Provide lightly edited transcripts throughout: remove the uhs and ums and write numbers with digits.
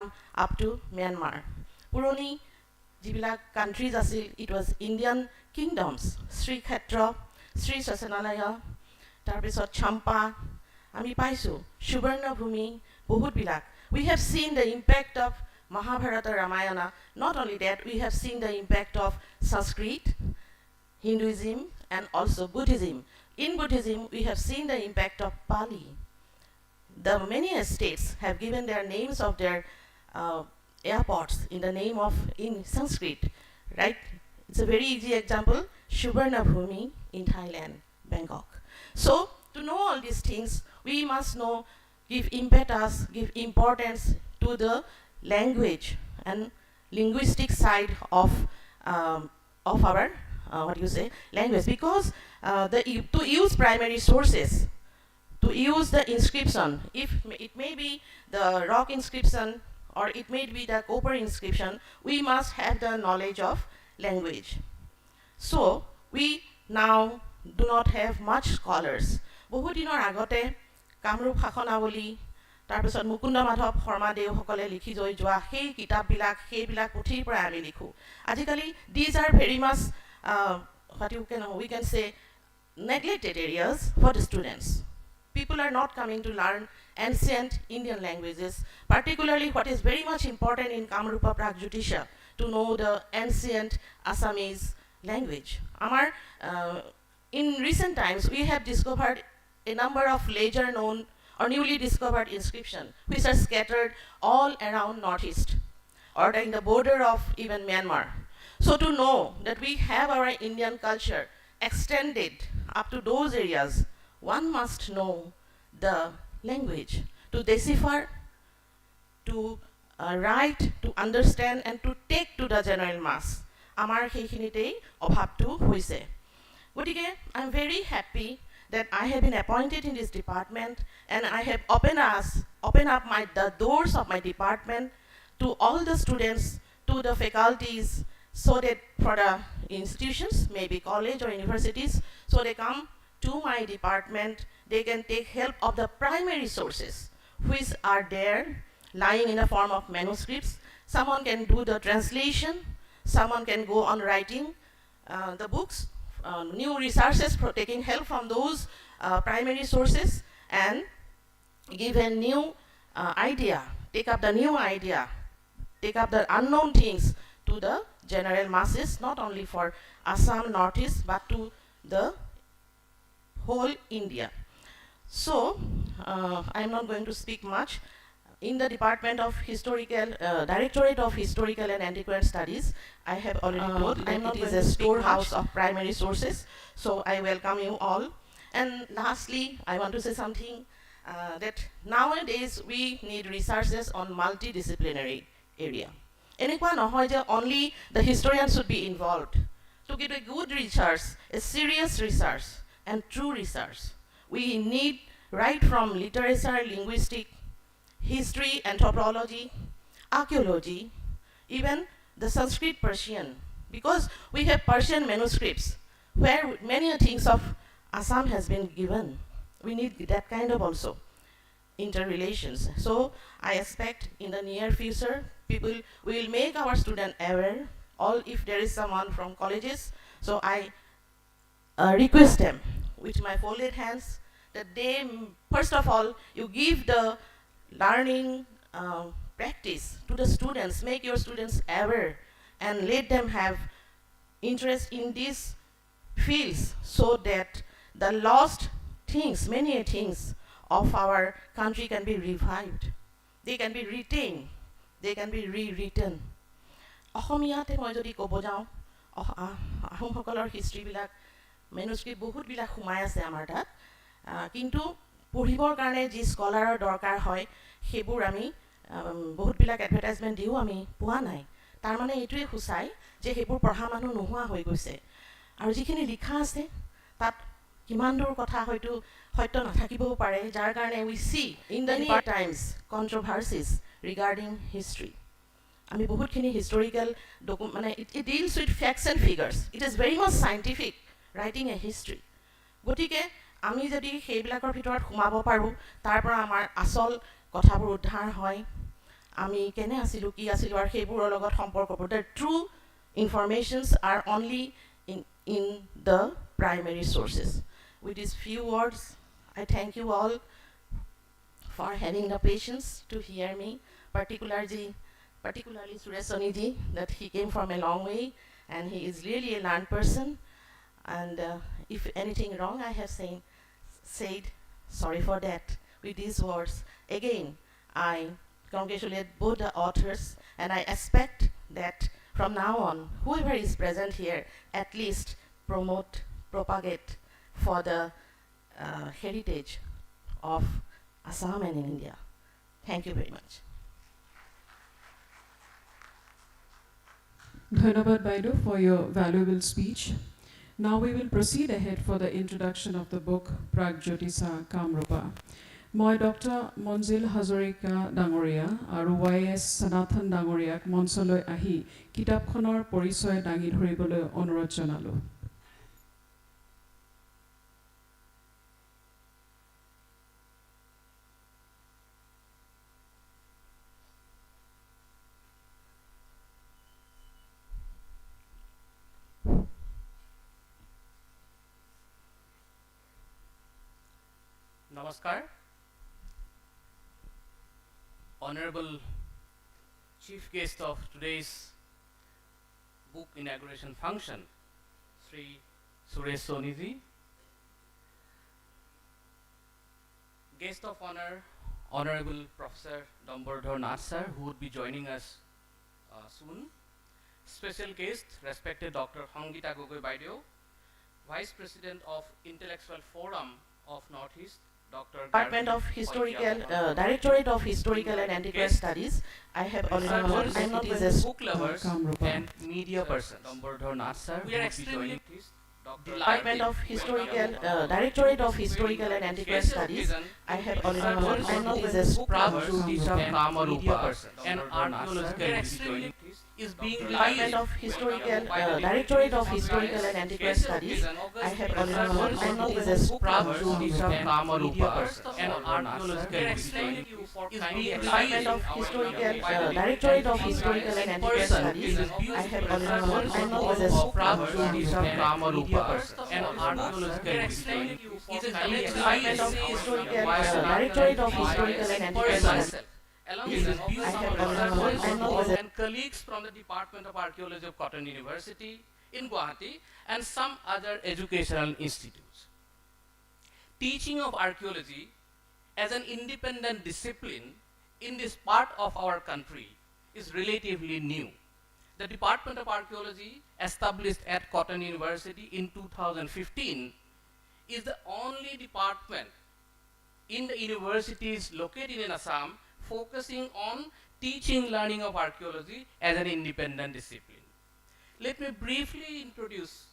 Assam up to Myanmar. Puroni jibilak countries asil, it was Indian kingdoms. Sri Khetra, Sri Sasanalaya, tarpisot Champa, ami paisu, Shubarna Bhumi, Bahut bilak. We have seen the impact of Mahabharata Ramayana. Not only that, we have seen the impact of Sanskrit, Hinduism, and also Buddhism. In Buddhism, we have seen the impact of Pali. The many states have given their names of their airports in the name of in Sanskrit, right? It's a very easy example, Shubarna Bhumi in Thailand, Bangkok. So to know all these things, we must know, give impetus, give importance to the language and linguistic side of our language, because to use primary sources, to use the inscription, if it may be the rock inscription or it may be the copper inscription, we must have the knowledge of language. So we now do not have much scholars. Bahut dinor agote Kamarup Shasanavali, tarpisot Mukunda Madhav Sharma Deo hokole likhi joi joa hei kitab bilak puthir pora ami likhu. Ajikali these are very much we can say neglected areas for the students. People are not coming to learn ancient Indian languages, particularly what is very much important in Kamarupa PRAGJYOTISHA, to know the ancient Assamese language. In recent times, we have discovered a number of lesser known or newly discovered inscriptions, which are scattered all around Northeast or in the border of even Myanmar. So to know that we have our Indian culture extended up to those areas, one must know the language to decipher, to write, to understand, and to take to the general mass. Amar heikhinitei obhabtu hoise. Gotike, I am very happy that I have been appointed in this department, and I have opened up the doors of my department to all the students, to the faculties, so that for the institutions, maybe college or universities, so they come to my department, they can take help of the primary sources which are there lying in the form of manuscripts. Someone can do the translation, someone can go on writing the books, new resources, taking help from those primary sources, and give a new idea, take up the new idea, take up the unknown things to the general masses, not only for Assam, Northeast, but to the whole India. So, I am not going to speak much. In the Department of Historical, Directorate of Historical and Antiquarian Studies, I have already told that it is a storehouse of primary sources. So I welcome you all. And lastly, I want to say something that nowadays we need resources on multidisciplinary area. Enekwa nohoy je only the historian should be involved. To get a good research, a serious research, and true research, we need right from literature, linguistics, history, anthropology, archaeology, even the Sanskrit Persian, because we have Persian manuscripts where many things of Assam has been given. We need that kind of also interrelations. So I expect in the near future, people will make our students aware, all if there is someone from colleges. So I request them with my folded hands that they, first of all, you give the learning practice to the students, make your students aware, and let them have interest in these fields, so that the lost things, many things of our country can be revived. They can be retained. They can be rewritten. Ahomiyate moi jodi kobo jao, ahomhokolor history bilak manuscript bahut bilak humai ase amar tat. Kintu পঢ়িবৰ কাৰণে যি স্কলাৰৰ দৰকাৰ হয় সেইবোৰ আমি বহুত বিলাক advertisement দিও আমি পোৱা নাই। তাৰ মানে এইটোৱে খুচাই যে সেইবোৰ পঢ়া মানুহ নোহোৱা হৈ গৈছে, আৰু যিখিনি লিখা আছে তাত কিমান দূৰ কথা হয়তো সত্য নাথাকিবও পাৰে, যাৰ কাৰণে we see in the near times controversies regarding history. আমি বহুতখিনি historical মানে it deals with facts and figures. It is very much scientific writing a history. গতিকে আমি যদি সেইবিলাকৰ ভিতৰত সোমাব পাৰো, তাৰ পৰা আমাৰ আসল কথাবোৰ উদ্ধাৰ হয়, আমি কেনে আছিলোঁ কি আছিলোঁ আৰু সেইবোৰৰ লগত সম্পৰ্কবোৰ the true informations are only in the primary sources. With these few words, I thank you all for having the patience to hear me, particularly Suresh Soniji, that he came from a long way and he is really a learned person. And if anything wrong I have said, sorry for that. With these words, again, I congratulate both the authors, and I expect that from now on, whoever is present here, at least propagate for the heritage of Assam and in India. Thank you very much. Dhanabad Baidu for your valuable speech. Now we will proceed ahead for the introduction of the book PRAGJYOTISHA KAMARUPA. Moi Dr. Monzil Hazarika Dangoria aru YS Sanathan Dangoriak Monsoloi ahi kitabkhonor porichoy dangi dhoriboloi onurodh jonalu. Namaskar. Honorable Chief Guest of today's book inauguration function, Sri Suresh Soniji. Guest of honor, Honorable Professor Dambardhar Nath sir, who would be joining us soon. Special guest, respected Dr. Hangita Gogoi Baidio, Vice President of Intellectual Forum of Northeast, Department of Historical, Directorate of Historical and Antiquarian Studies. I have already I'm not with this book lovers and media persons. We are extremely Department of Historical, Directorate of Historical and Antiquarian Studies. I have already I'm not with this PRAGJYOTISHA KAMARUPA, an archaeological is being Department of Historical, Directorate of Historical and Antiquarian Studies. I have already I'm not with this PRAGJYOTISHA KAMARUPA, an archaeological is being Department of Historical, Directorate of Historical and Antiquarian Studies. I have already I'm not with this PRAGJYOTISHA KAMARUPA, an archaeological is a Department of Historical, Directorate of Historical and Antiquarian Studies. Along with his and colleagues from the Department of Archaeology of Cotton University in Guwahati and some other educational institutes. Teaching of archaeology as an independent discipline in this part of our country is relatively new. The Department of Archaeology, established at Cotton University in 2015, is the only department in the universities located in Assam focusing on teaching learning of archaeology as an independent discipline. Let me briefly introduce,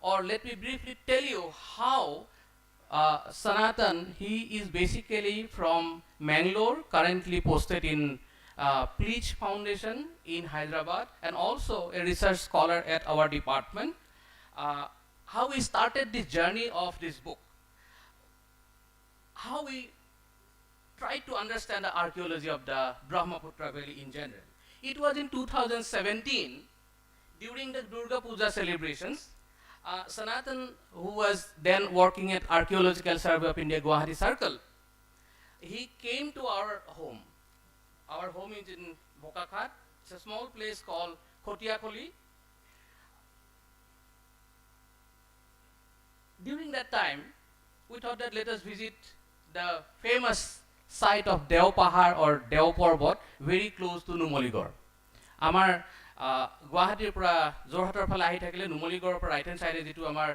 or let me briefly tell you how Sanatan, he is basically from Mangalore, currently posted in Pleach Foundation in Hyderabad, and also a research scholar at our department. How we started this journey of this book, how we try to understand the archaeology of the Brahmaputra Valley in general. It was in 2017, during the Durga Puja celebrations, Sanatan, who was then working at Archaeological Survey of India Guwahati Circle, he came to our home. Our home is in Bokakhat. It's a small place called Khotiakholi. During that time, we thought that let us visit the famous site of Deo Pahar or Deo Porbot, very close to Numoligor. Amar Guwahatiৰ পৰা যোৰহাটৰ ফালে আহি থাকিলে নুমলীগড়ৰ পৰা right hand সাইডে যেটো আমাৰ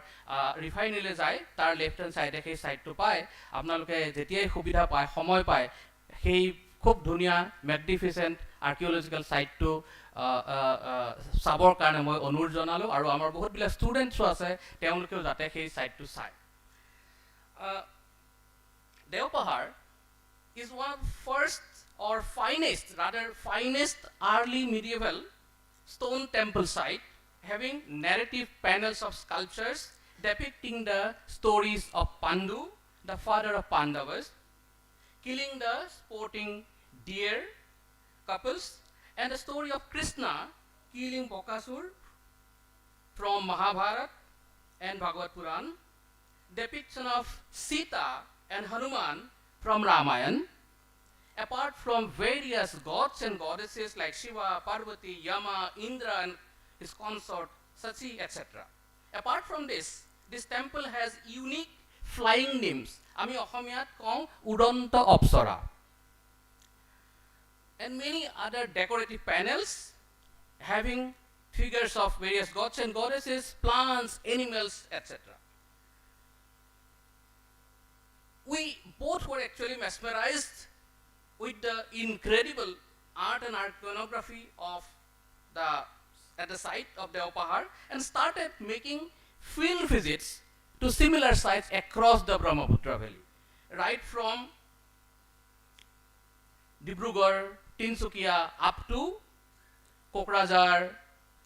ৰিফাইনেৰীলৈ যায় তাৰ লেফট হেণ্ড সাইডে সেই সাইডটো পায় আপোনালোকে যেতিয়াই সুবিধা পায় সময় পায় সেই খুব ধুনিয়া ম্যাগনিফিসেন্ট আৰ্কিঅলজিক্যাল সাইটটো চাবৰ কাৰণে মই অনুৰোধ জনালো আৰু আমাৰ বহুত বিলা ষ্টুডেন্টছো আছে তেওঁলোকেও যাতে সেই সাইটটো চায় Deopahar is one of the first or finest, rather finest early medieval stone temple site having narrative panels of sculptures depicting the stories of Pandu, the father of Pandavas, killing the sporting deer, couples, and the story of Krishna killing Bakasur from Mahabharata and Bhagavad Puran, depiction of Sita and Hanuman from Ramayana, apart from various gods and goddesses like Shiva, Parvati, Yama, Indra and his consort Sachi, etc. Apart from this, this temple has unique flying nymphs. Ami Ohomiyat kong Udanta Apsara. And many other decorative panels having figures of various gods and goddesses, plants, animals, etc. We both were actually mesmerized with the incredible art and iconography of at the site of Deopahar and started making field visits to similar sites across the Brahmaputra Valley, right from Dibrugarh, Tinsukia up to Kokrajhar,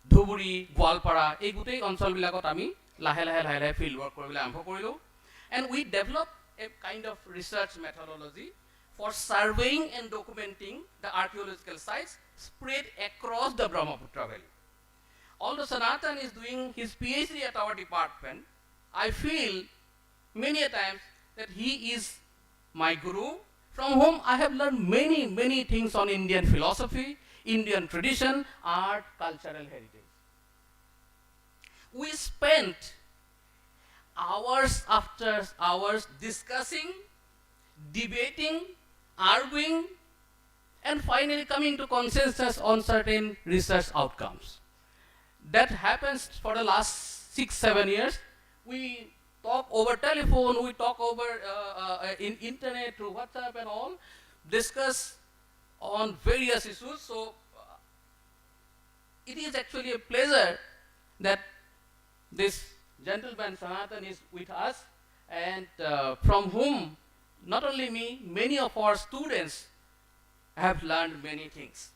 Dhuburi, Gwalpara, এই গোটেই অঞ্চলবিলাকত আমি লাহে লাহে field work কৰিবলৈ আৰম্ভ কৰিলোঁ, and we developed a kind of research methodology for surveying and documenting the archaeological sites spread across the Brahmaputra Valley. Although Sanatan is doing his PhD at our department, I feel many a times that he is my guru, from whom I have learned many things on Indian philosophy, Indian tradition, art, cultural heritage. We spent hours after hours discussing, debating, arguing, and finally coming to consensus on certain research outcomes. That happens for the last 6-7 years. We talk over telephone, we talk over in internet, through WhatsApp and all, discuss on various issues. So it is actually a pleasure that this gentleman Sanatan is with us, and from whom not only me, many of our students have learned many things.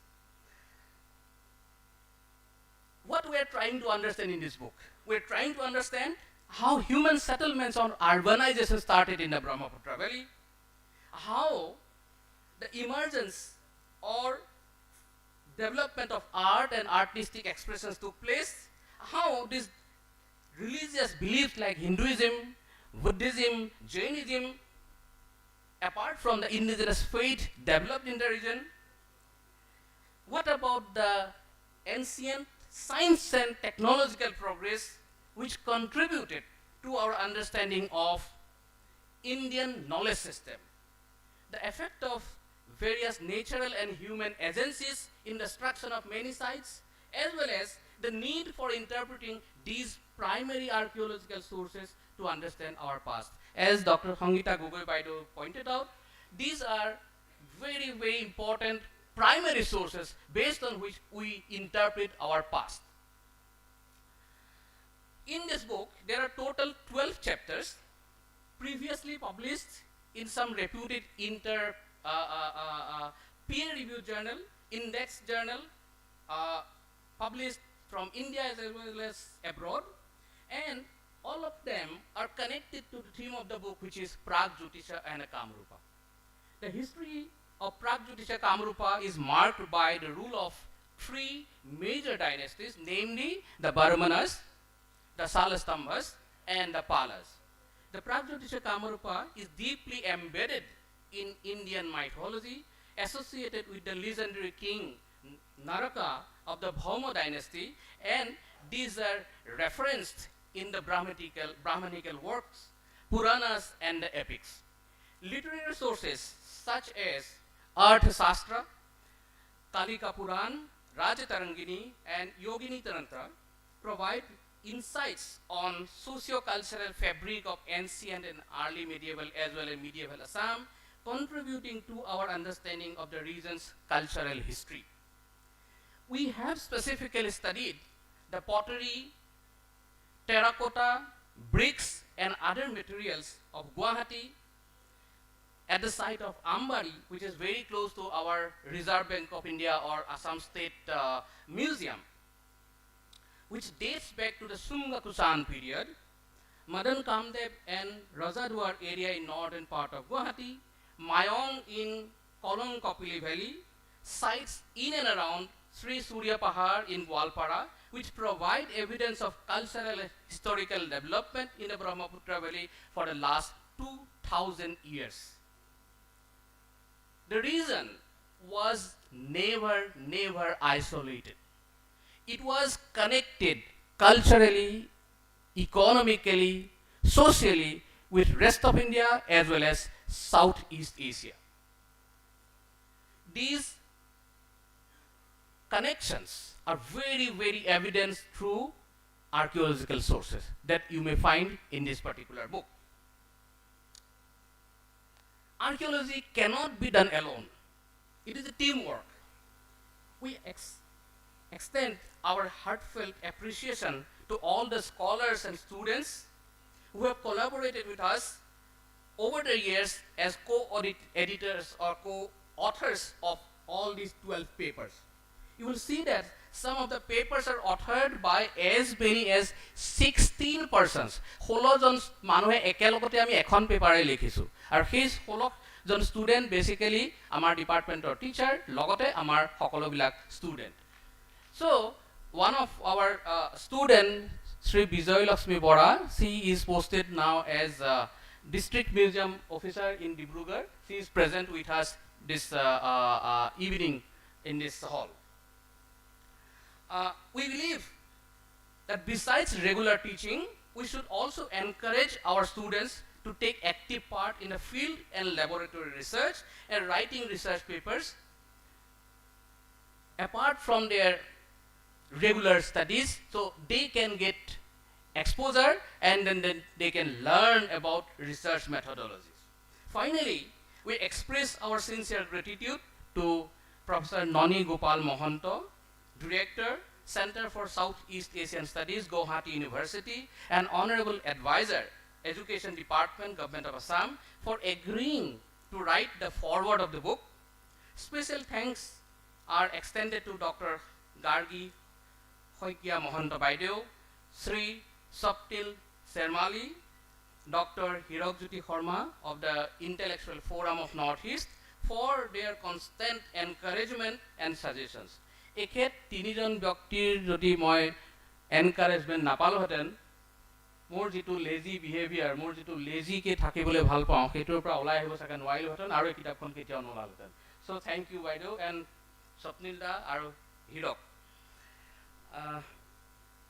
What we are trying to understand in this book, we are trying to understand how human settlements on urbanization started in the Brahmaputra Valley, how the emergence or development of art and artistic expressions took place, how these religious beliefs like Hinduism, Buddhism, Jainism, apart from the indigenous faith, developed in the region. What about the ancient science and technological progress which contributed to our understanding of Indian knowledge system? The effect of various natural and human agencies in the structure of many sites, as well as the need for interpreting these primary archaeological sources to understand our past. As Dr. Hangita Gogoi Baido pointed out, these are very important primary sources based on which we interpret our past. In this book, there are total 12 chapters, previously published in some reputed peer-reviewed journal, index journal, published from India as well as abroad, and all of them are connected to the theme of the book, which is PRAGJYOTISHA and KAMARUPA. The history of PRAGJYOTISHA KAMARUPA is marked by the rule of 3 major dynasties, namely the Barmanas, the Salastambhas, and the Palas. The PRAGJYOTISHA KAMARUPA is deeply embedded in Indian mythology, associated with the legendary king Naraka of the Bhauma dynasty, and these are referenced in the Brahmanical works, Puranas, and the epics. Literary sources such as Arthashastra, Kalika Puran, Rajatarangini, and Yogini Tantra provide insights on socio-cultural fabric of ancient and early medieval as well as medieval Assam, contributing to our understanding of the region's cultural history. We have specifically studied the pottery, terracotta, bricks, and other materials of Guwahati at the site of Ambari, which is very close to our Reserve Bank of India or Assam State Museum, which dates back to the Sunga Kusan period, Madan Kamdev and Rajadwar area in northern part of Guwahati, Mayong in Kolong Kopili Valley, sites in and around Sri Surya Pahar in Gwalpara, which provide evidence of cultural and historical development in the Brahmaputra Valley for the last 2000 years. The region was never isolated. It was connected culturally, economically, socially with rest of India as well as Southeast Asia. These connections are very evident through archaeological sources that you may find in this particular book. Archaeology cannot be done alone. It is a teamwork. We extend our heartfelt appreciation to all the scholars and students who have collaborated with us over the years as co-editors or co-authors of all these 12 papers. You will see that some of the papers are authored by as many as 16 persons. 16 জন মানুহে একেলগতে আমি এখন পেপাৰে লিখিছো আৰু সেই 16 জন student basically আমাৰ ডিপাৰ্টমেন্টৰ teacher লগতে আমাৰ সকলোবিলাক student. So one of our student Sri Bijoy Lakshmi Bora, she is posted now as district museum officer in Dibrugarh. She is present with us this evening in this hall. We believe that besides regular teaching, we should also encourage our students to take active part in the field and laboratory research and writing research papers. Apart from their regular studies, so they can get exposure and then they can learn about research methodologies. Finally, we express our sincere gratitude to Professor Noni Gopal Mohanto, Director, Center for Southeast Asian Studies, Guwahati University, and Honorable Advisor, Education Department, Government of Assam, for agreeing to write the foreword of the book. Special thanks are extended to Dr. Gargi Hoikia Mohanto Baideo, Sri Soptil Sermali, Dr. Hirokjuti Horma of the Intellectual Forum of Northeast for their constant encouragement and suggestions. এখেত তিনিজন ব্যক্তিৰ যদি মই এনকাৰেজমেন্ট নাপালোহেঁতেন মোৰ যিটো lazy behaviour মোৰ যিটো লেজিকে থাকিবলৈ ভাল পাওঁ সেইটোৰ পৰা ওলাই আহিব চাগে নোৱাৰিলোহেঁতেন আৰু এই কিতাপখন কেতিয়াও নোলালোহেঁতেন. So thank you বাইদেউ and স্বপ্নিল দা আৰু হীৰক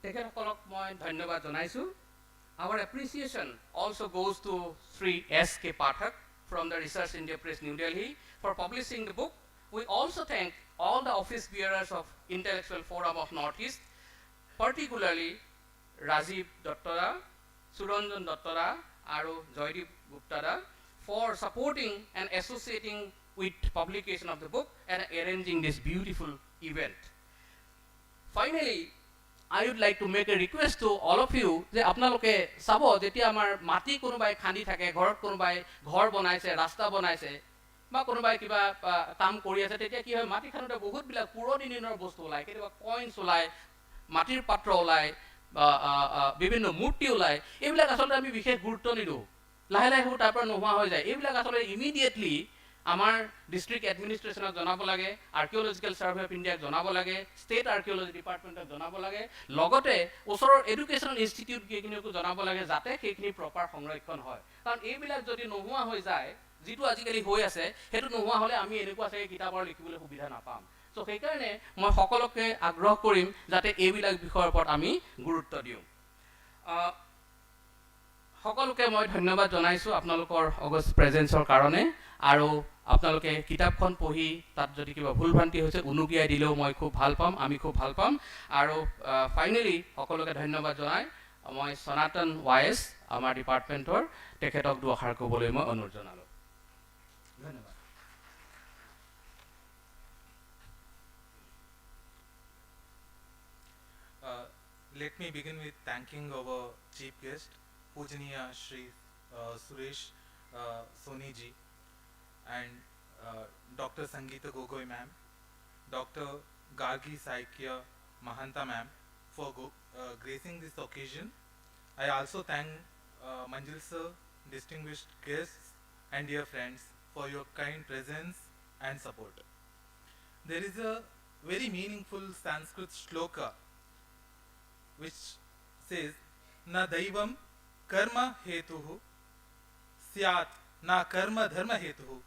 তেখেতসকলক মই ধন্যবাদ জনাইছোঁ. Our appreciation also goes to Sri S.K. Pathak from the Research India Press, New Delhi, for publishing the book. We also thank all the office bearers of Intellectual Forum of Northeast, particularly Rajiv Dottora, Suranjan Dottora, and Joydeep Gupta for supporting and associating with publication of the book and arranging this beautiful event. Finally, I would like to make a request to all of you যে আপোনালোকে চাব যেতিয়া আমাৰ মাটি কোনোবাই খান্দি থাকে ঘৰত কোনোবাই ঘৰ বনাইছে ৰাস্তা বনাইছে বা কোনোবাই কিবা কাম কৰি আছে তেতিয়া কি হয় মাটি খানোতে বহুত বিলাক পুৰণি দিনৰ বস্তু ওলায় কেতিয়াবা কইনছ ওলায় মাটিৰ পাত্ৰ ওলায় বিভিন্ন মূৰ্তি ওলায় এইবিলাক আসলে আমি বিশেষ গুৰুত্ব নিদিওঁ লাহে লাহে তাৰ পৰা নোহোৱা হৈ যায় এইবিলাক আসলে ইমিডিয়েটলি আমাৰ ডিস্ট্ৰিক্ট এডমিনিষ্ট্ৰেশ্যনক জনাব লাগে আৰ্কিঅলজিক্যাল সাৰ্ভে অফ ইণ্ডিয়াক জনাব লাগে ষ্টেট আৰ্কিঅলজি ডিপাৰ্টমেণ্টক জনাব লাগে লগতে ওচৰৰ এডুকেশ্যনেল ইনষ্টিটিউট কেইখিনিকো জনাব লাগে যাতে সেইখিনি প্ৰপাৰ সংৰক্ষণ হয় কাৰণ এইবিলাক যদি নোহোৱা হৈ যায় যেটো আজিকালি হৈ আছে হেতু নোহোৱা হলে আমি এনেকুৱা আছে কিতাপৰ লিখিবলৈ সুবিধা নাপাম সো সেইকাৰণে মই সকলোকে আগ্ৰহ কৰিম যাতে এইবিলাক বিষয়ৰ ওপৰত আমি গুৰুত্ব দিওঁ সকলোকে মই ধন্যবাদ জনাইছোঁ আপোনালোকৰ অগষ্ট প্ৰেজেন্সৰ কাৰণে আৰু আপোনালোকে কিতাপখন পঢ়ি তাত যদি কিবা ভুল ভ্ৰান্তি হৈছে উনুকিয়াই দিলেও মই খুব ভাল পাম আমি খুব ভাল পাম আৰু ফাইনালি সকলোকে ধন্যবাদ জনাই মই সনাতন ওয়াইএস আমাৰ ডিপাৰ্টমেন্টৰ তেখেতক দুআষাৰ ক'বলৈ মই অনুৰোধ জনালোঁ ধন্যবাদ Let me begin with thanking our chief guest, Pujaniya Shri Suresh Soni ji and Dr. Sangeeta Gogoi ma'am, Dr. Gargi Saikya Mahanta ma'am for gracing this occasion. I also thank Manjil sir, distinguished guests and dear friends for your kind presence and support. there is a very meaningful Sanskrit shloka which says, Na daivam karma hetuhu syat na karma dharma hetuhu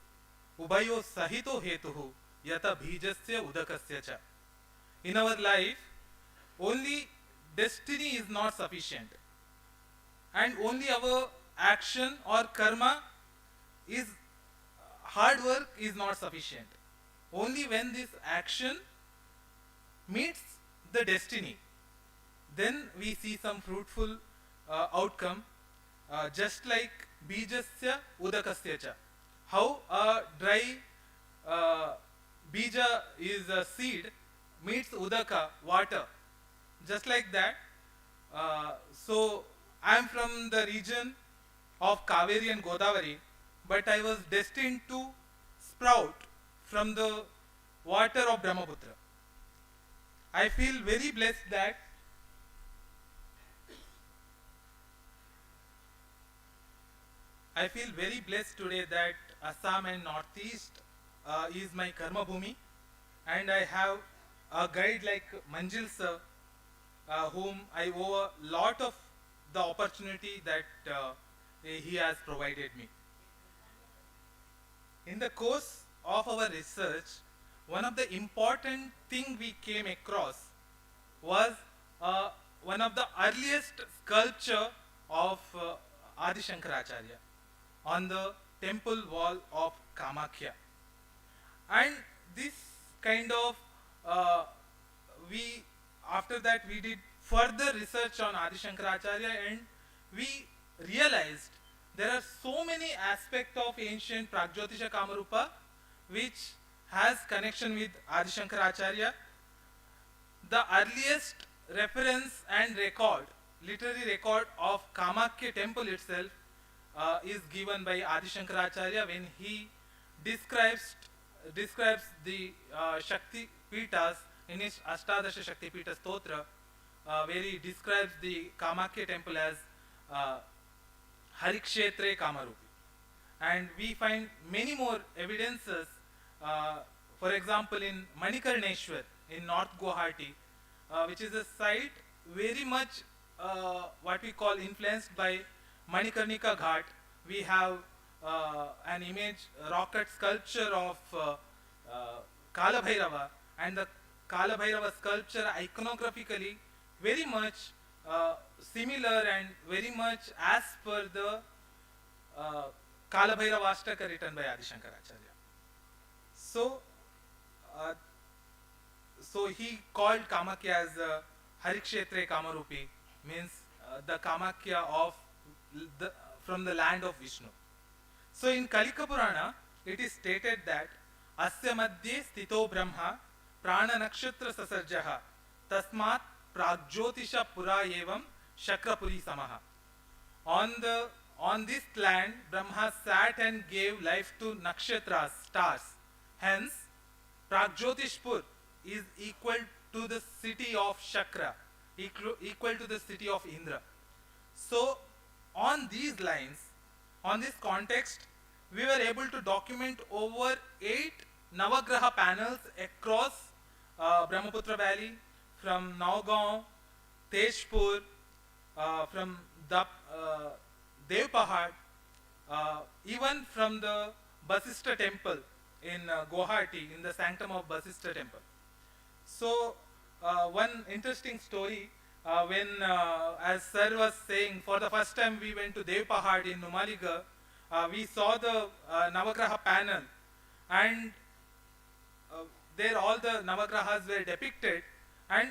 ubayo sahito hetuhu yata bhijasya udakasya cha. In our life, only destiny is not sufficient, and only our action or karma is hard work is not sufficient. Only when this action meets the destiny, then we see some fruitful outcome, just like bijasya udakasya cha. How a dry bija is a seed meets udaka, water, just like that. So I am from the region of Kaveri and Godavari, but I was destined to sprout from the water of Brahmaputra. I feel very blessed that today that Assam and Northeast is my karma bhumi, and I have a guide like Manjil sir, whom I owe a lot of the opportunity that he has provided me. In the course of our research, one of the important thing we came across was one of the earliest sculpture of Adi Shankaracharya on the temple wall of Kamakhya. And this kind of after that we did further research on Adi Shankaracharya, and we realized there are so many aspects of ancient PRAGJYOTISHA KAMARUPA which has connection with Adi Shankaracharya. The earliest reference and record, literary record of Kamakhya temple itself is given by Adi Shankaracharya when he describes the Shakti Pitas in his Ashtadasha Shakti Pita Stotra, where he describes the Kamakhya temple as Harikshetre Kamarupi. And we find many more evidences, for example in Manikarneshwar in North Guwahati, which is a site very much what we call influenced by Manikarnika Ghat. We have an image, rocket sculpture of Kala Bhairava, and the Kala Bhairava sculpture iconographically very much similar and very much as per the Kala Bhairava Ashtaka written by Adi Shankaracharya. So he called Kamakhya as Harikshetre Kamarupi, means the Kamakhya of from the land of Vishnu. So in Kalika Purana, it is stated that Asya Madhye Sthito Brahma Prana Nakshatra Sasarjaha Tasmat Pragjotisha Pura Evam Shakrapuri Samaha. On this land, Brahma sat and gave life to nakshatras, stars. Hence, Pragjotishpur is equal to the city of Shakra, equal to the city of Indra. So, on these lines, on this context, we were able to document over 8 Navagraha panels across Brahmaputra Valley, from Naugaon, Tejpur, from Dev Pahad, even from the Basista temple in Guwahati, in the sanctum of Basista temple. So, one interesting story, when, as Sir was saying, for the first time we went to Dev Pahad in Numaligarh, we saw the Navagraha panel, and there all the Navagrahas were depicted, and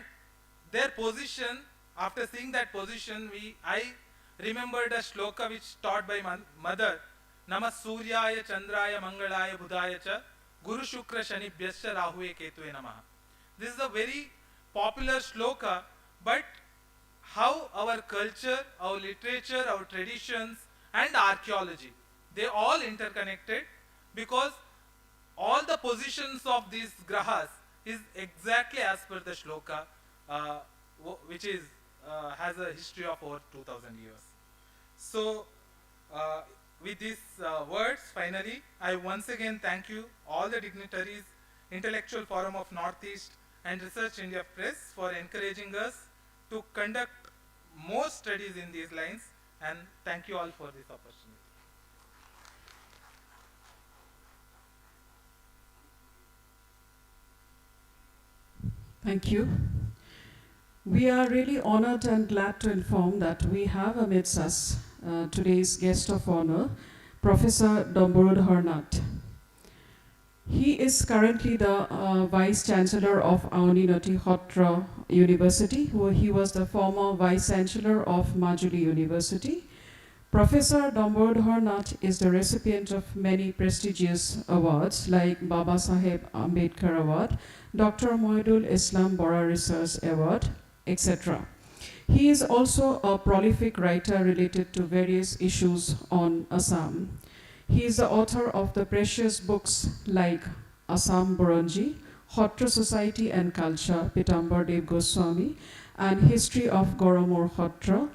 their position, after seeing that position, I remembered a shloka which taught by mother, Nama Suryaya Chandraya Mangalaya Budhaya Cha Guru Shukra Shanibhyascha Rahuye Ketue Namaha. This is a very popular shloka, but how our culture, our literature, our traditions and archaeology, they all interconnected, because all the positions of these grahas is exactly as per the shloka, which is has a history of over 2000 years. So with these words, finally, I once again thank you, all the dignitaries Intellectual Forum of Northeast, and Research India Press for encouraging us to conduct more studies in these lines, and thank you all for this opportunity. Thank you. We are really honored and glad to inform that we have amidst us today's guest of honor, Professor Domborod Harnath. He is currently the Vice Chancellor of Aoninoti Hotra University, where he was the former Vice Chancellor of Majuli University. Professor Domborod Harnath is the recipient of many prestigious awards like Baba Saheb Ambedkar Award, Dr. Moidul Islam Bora Research Award, etc. He is also a prolific writer related to various issues on Assam. He is the author of the precious books like Assam Buranji, Hotra Society and Culture, Pitambar Dev Goswami, and History of Goromor Hotra,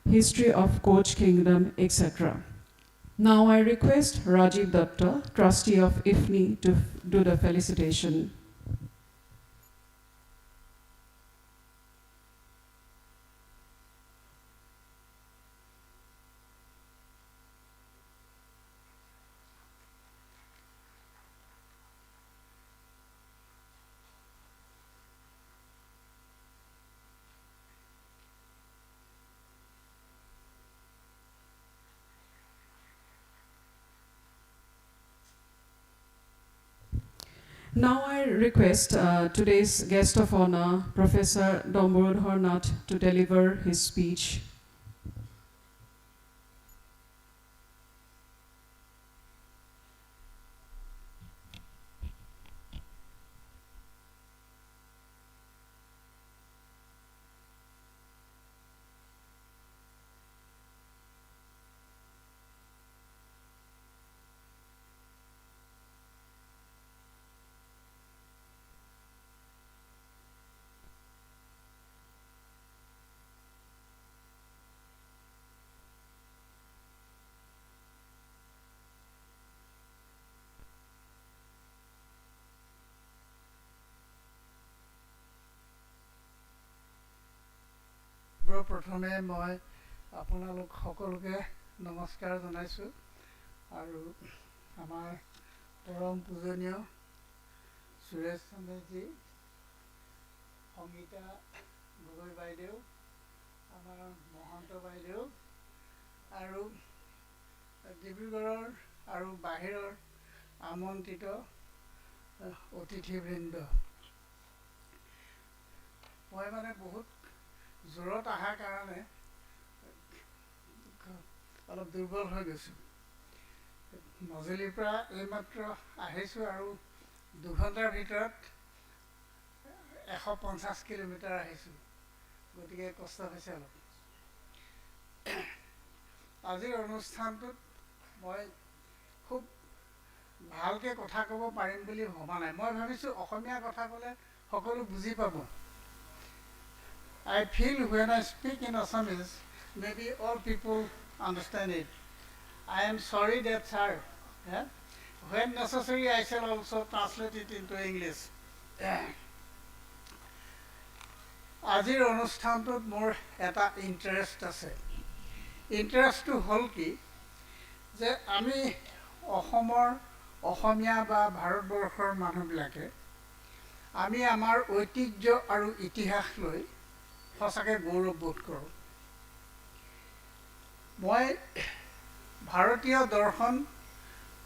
History of Koch Kingdom, etc. Now I request Rajiv Datta, trustee of IFNI, to do the felicitation. Now I request today's guest of honor, Professor Domborod Harnath, to deliver his speech. প্ৰথমে মই আপোনালোক সকলোকে নমস্কাৰ জনাইছো আৰু আমাৰ পৰম পূজনীয় সুৰেশ চন্দ্ৰজী সংগীতা গগৈ বাইদেউ আমাৰ মহন্ত বাইদেউ আৰু ডিব্ৰুগড়ৰ আৰু বাহিৰৰ আমন্ত্ৰিত অতিথিবৃন্দ মই মানে বহুত জোৰত অহাৰ কাৰণে অলপ দুৰ্বল হৈ গৈছোঁ মাজুলীৰ পৰা এইমাত্ৰ আহিছোঁ আৰু 2 ঘণ্টাৰ ভিতৰত 150 কিলোমিটাৰ আহিছোঁ গতিকে কষ্ট হৈছে অলপ আজিৰ অনুষ্ঠানটোত মই খুব ভালকৈ কথা ক'ব পাৰিম বুলি ভবা নাই মই ভাবিছোঁ অসমীয়া কথা ক'লে সকলো বুজি পাব I feel when I speak in Assamese, maybe all people understand it. I am sorry that, sir. Yeah? When necessary, I shall also translate it into English. Ajir অনুষ্ঠানটোত মোৰ এটা ইন্টারেস্ট আছে ইন্টারেস্টটো হল কি যে আমি অসমীয়া বা ভাৰতবৰ্ষৰ মানুহবিলাকে আমি আমাৰ ঐতিহ্য আৰু ইতিহাস লৈ সঁচাকৈ গৌৰৱ বোধ কৰোঁ মই ভাৰতীয় দৰ্শন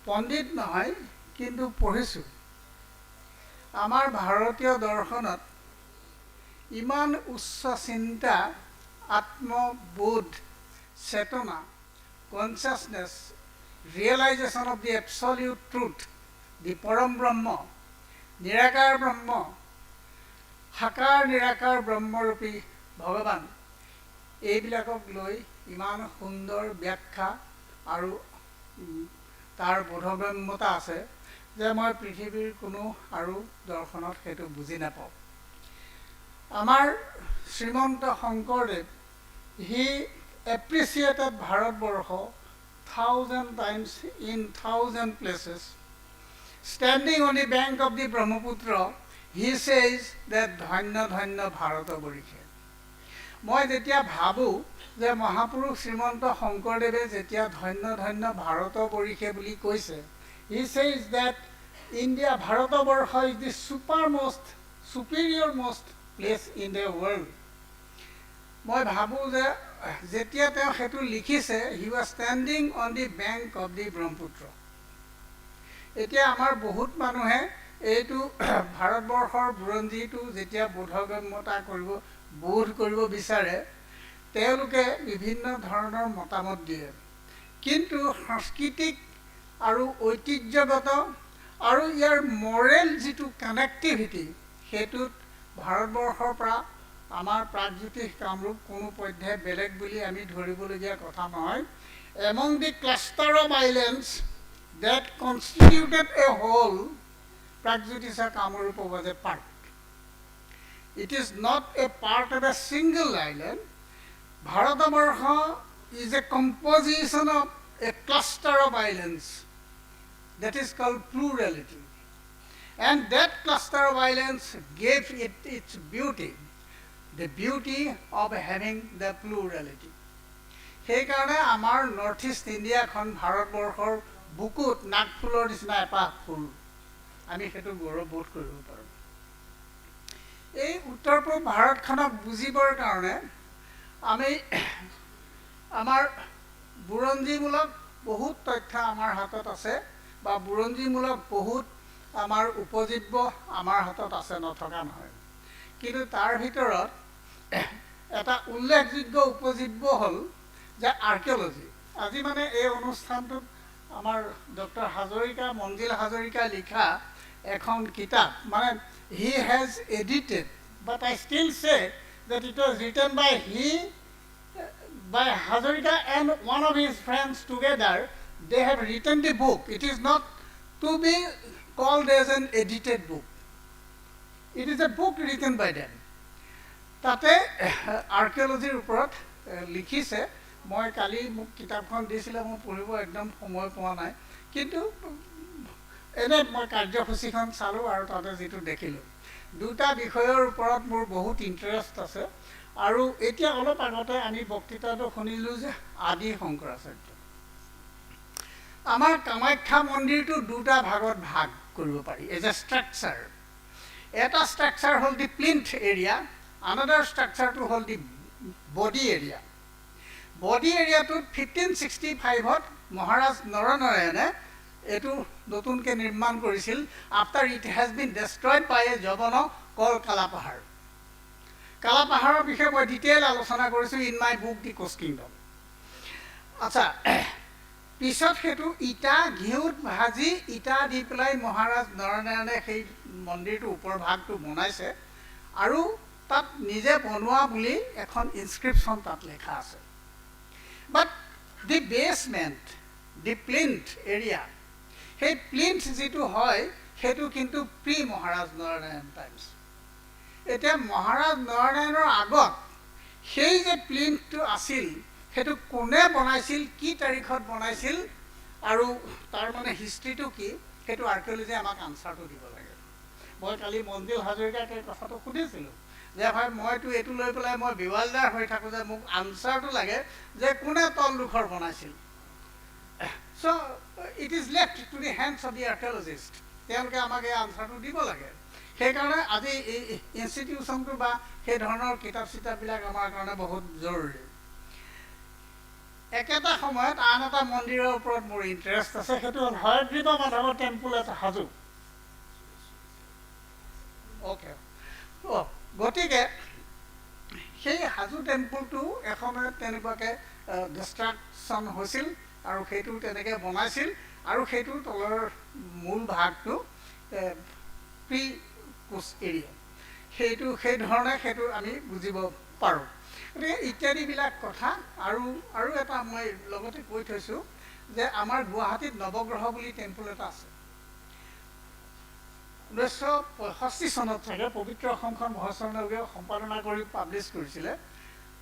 পণ্ডিত নহয় কিন্তু পঢ়িছোঁ আমাৰ ভাৰতীয় দৰ্শনত ইমান উচ্চ চিন্তা আত্মবোধ চেতনা consciousness realization of the absolute truth the param brahma nirakar brahma hakar nirakar brahma rupi Bhagavan এইবিলাকক লৈ ইমান সুন্দৰ ব্যাখ্যা আৰু তাৰ বোধগম্যতা আছে যে মই পৃথিৱীৰ কোনো আৰু দৰ্শনত হেতু বুজি নাপাওঁ আমাৰ Srimanta Sankardev he appreciated Bharatvarsha 1000 times in 1000 places standing on the bank of the Brahmaputra, he says that dhanya dhanya bharata borishe. Moi jetia bhabu je Mahapurush Srimanta Shankardewe jetia dhanya dhanya bharata borishe buli koise, he says that India, Bharatabarsha is the superior-most place in the world. Moi bhabu je jetia teo hetu likhise, he was standing on the bank of the Brahmaputra. এতিয়া আমাৰ বহুত মানুহে এইটো ভাৰতবৰ্ষৰ বুৰঞ্জীটো যেতিয়া বোধগম্যতা বোধ কৰিব বিচাৰে, তেওঁলোকে বিভিন্ন ধৰণৰ মতামত দিয়ে, কিন্তু সাংস্কৃতিক আৰু ঐতিহ্যগত আৰু ইয়াৰ মৰেল যিটো কানেক্টিভিটি, সেইটোত ভাৰতবৰ্ষৰ পৰা আমাৰ প্ৰাগজ্যোতিষ কামৰূপ কোনো পধ্যে বেলেগ বুলি আমি ধৰিবলগীয়া কথা নহয়. Among the cluster of islands that constituted a whole, PRAGJYOTISHA KAMARUPA was a part. It is not a part of a single island. Bharatabarsha is a composition of a cluster of islands that is called plurality. And that cluster of islands gave it its beauty, the beauty of having the plurality. সেইকাৰণে আমাৰ north ইষ্ট ইণ্ডিয়াখন ভাৰতবৰ্ষৰ বুকুত নাগফুলৰ নিচিনা এপাহ ফুল, আমি সেইটো গৌৰৱবোধ কৰিব পাৰোঁ. এই উত্তৰ পূব ভাৰতখনক বুজিবৰ কাৰণে আমি আমাৰ বুৰঞ্জীমূলক বহুত তথ্য আমাৰ হাতত আছে, বা বুৰঞ্জীমূলক বহুত আমাৰ উপজীব্য আমাৰ হাতত আছে, নথকা নহয়. কিন্তু তাৰ ভিতৰত এটা উল্লেখযোগ্য উপজীব্য হ'ল যে আৰ্কিঅলজি. আজি মানে এই অনুষ্ঠানটোত আমাৰ ডক্টৰ হাজৰিকা, মঞ্জিল হাজৰিকা লিখা এখন কিতাপ, মানে he has edited, but I still say that it was written by Hazarika and one of his friends together. They have written the book. It is not to be called as an edited book. It is a book written by them. তাতে আৰ্কিঅলজিৰ ওপৰত লিখিছে. মই কালি মোক কিতাপখন দিছিলে, মই পঢ়িব একদম সময় পোৱা নাই, কিন্তু এনে মই কাৰ্যসূচীখন চালোঁ আৰু তাতে যিটো দেখিলোঁ, দুটা বিষয়ৰ ওপৰত মোৰ বহুত ইণ্টাৰেষ্ট আছে. আৰু এতিয়া অলপ আগতে আমি বক্তৃতাটো শুনিলোঁ যে আদি শংকৰাচাৰ্য. আমাৰ কামাখ্যা মন্দিৰটো দুটা ভাগত ভাগ কৰিব পাৰি এজ এ ষ্ট্ৰাকচাৰ. এটা ষ্ট্ৰাকচাৰ হ'ল দি প্লিন্থ এৰিয়া, আনাদাৰ ষ্ট্ৰাকচাৰটো হ'ল দি বডি এৰিয়া. বডি এৰিয়াটোত 1565ত মহাৰাজ নৰনাৰায়ণে এইটো নতুনকৈ নিৰ্মাণ কৰিছিল, after it has been destroyed by a যৱন কল কালাপাহাৰ. কালাপাহাৰৰ বিষয়ে মই ডিটেইল আলোচনা কৰিছোঁ in my book the Koch Kingdom. আচ্ছা, পিছত সেইটো ইটা ঘিউত ভাজি ইটা দি পেলাই মহাৰাজ নৰনাৰায়ণে সেই মন্দিৰটোৰ ওপৰ ভাগটো বনাইছে, আৰু তাত নিজে বনোৱা বুলি এখন ইনস্ক্ৰিপশ্যন তাত লেখা আছে. But the basement, the plinth area, সেই প্লিন্থ যিটো হয় সেইটো কিন্তু প্ৰি মহাৰাজ নৰনাৰায়ণ টাইমছ. এতিয়া মহাৰাজ নৰনাৰায়ণৰ আগত সেই যে প্লিন্থটো আছিল, সেইটো কোনে বনাইছিল, কি তাৰিখত বনাইছিল, আৰু তাৰ মানে হিষ্ট্ৰীটো কি, সেইটো আৰ্কিঅলজিয়ে আমাক আনচাৰটো দিব লাগে. মই কালি মঞ্জিল হাজৰিকাক এই কথাটো সুধিছিলোঁ যে ভাই মইতো এইটো লৈ পেলাই মই বিৱালদাৰ হৈ থাকোঁ যে মোক আনচাৰটো লাগে যে কোনে তলডোখৰ বনাইছিল. চ' it is left to the hands of the archaeologist. তেওঁলোকে আমাক এই আনচাৰটো দিব লাগে. সেইকাৰণে আজি এই ইনষ্টিটিউশ্যনটো বা সেই ধৰণৰ কিতাপ চিতাপবিলাক আমাৰ কাৰণে বহুত জৰুৰী. একেটা সময়ত আন এটা মন্দিৰৰ ওপৰত মোৰ ইণ্টাৰেষ্ট আছে, সেইটো হ'ল হয়গ্ৰীৱ মাধৱৰ টেম্পুল এটা হাজো. অ'কে, গতিকে সেই হাজো টেম্পুলটো এসময়ত তেনেকুৱাকৈ ডিষ্ট্ৰাকশ্যন হৈছিল, আৰু সেইটো তেনেকৈ বনাইছিল, আৰু সেইটোৰ তলৰ মূল ভাগটো প্ৰি কোচ এৰিয়া. সেই ধৰণে সেইটো আমি বুজিব পাৰোঁ. গতিকে ইত্যাদিবিলাক কথা. আৰু এটা মই লগতে কৈ থৈছোঁ যে আমাৰ গুৱাহাটীত নৱগ্ৰহ বুলি টেম্পুল এটা আছে. 1965 চনত চাগে পবিত্ৰ অসমখন মহাচৰণে সম্পাদনা কৰি পাব্লিছ কৰিছিলে.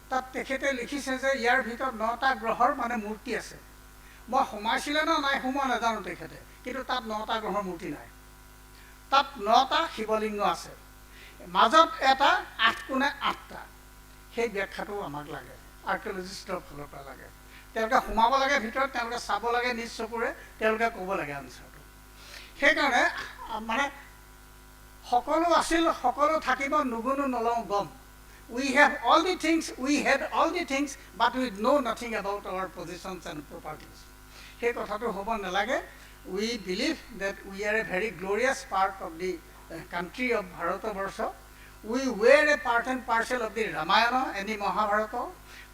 তাত তেখেতে লিখিছে যে ইয়াৰ ভিতৰত 9টা গ্ৰহৰ মানে মূৰ্তি আছে. মই সোমাইছিলে না নাই সোমোৱা নাজানো তেখেতে, কিন্তু তাত 9টা গ্ৰহৰ মূৰ্তি নাই তাত 9টা শিৱলিংগ আছে মাজত এটা 8 কোণে 8টা সেই ব্যাখ্যাটো আমাক লাগে আৰ্কিঅলজিষ্টৰ ফালৰ পৰা লাগে তেওঁলোকে সোমাব লাগে ভিতৰত তেওঁলোকে চাব লাগে নিজ চকুৰে তেওঁলোকে ক'ব লাগে আনচাৰটো সেইকাৰণে মানে সকলো আছিল সকলো থাকিব নুগুণো নলওঁ গম we had all the things but we know nothing about our positions and properties সেই কথাটো হ'ব নালাগে we believe that we are a very glorious part of the country of Bharatabarsha we were a part and parcel of the Ramayana and the Mahabharata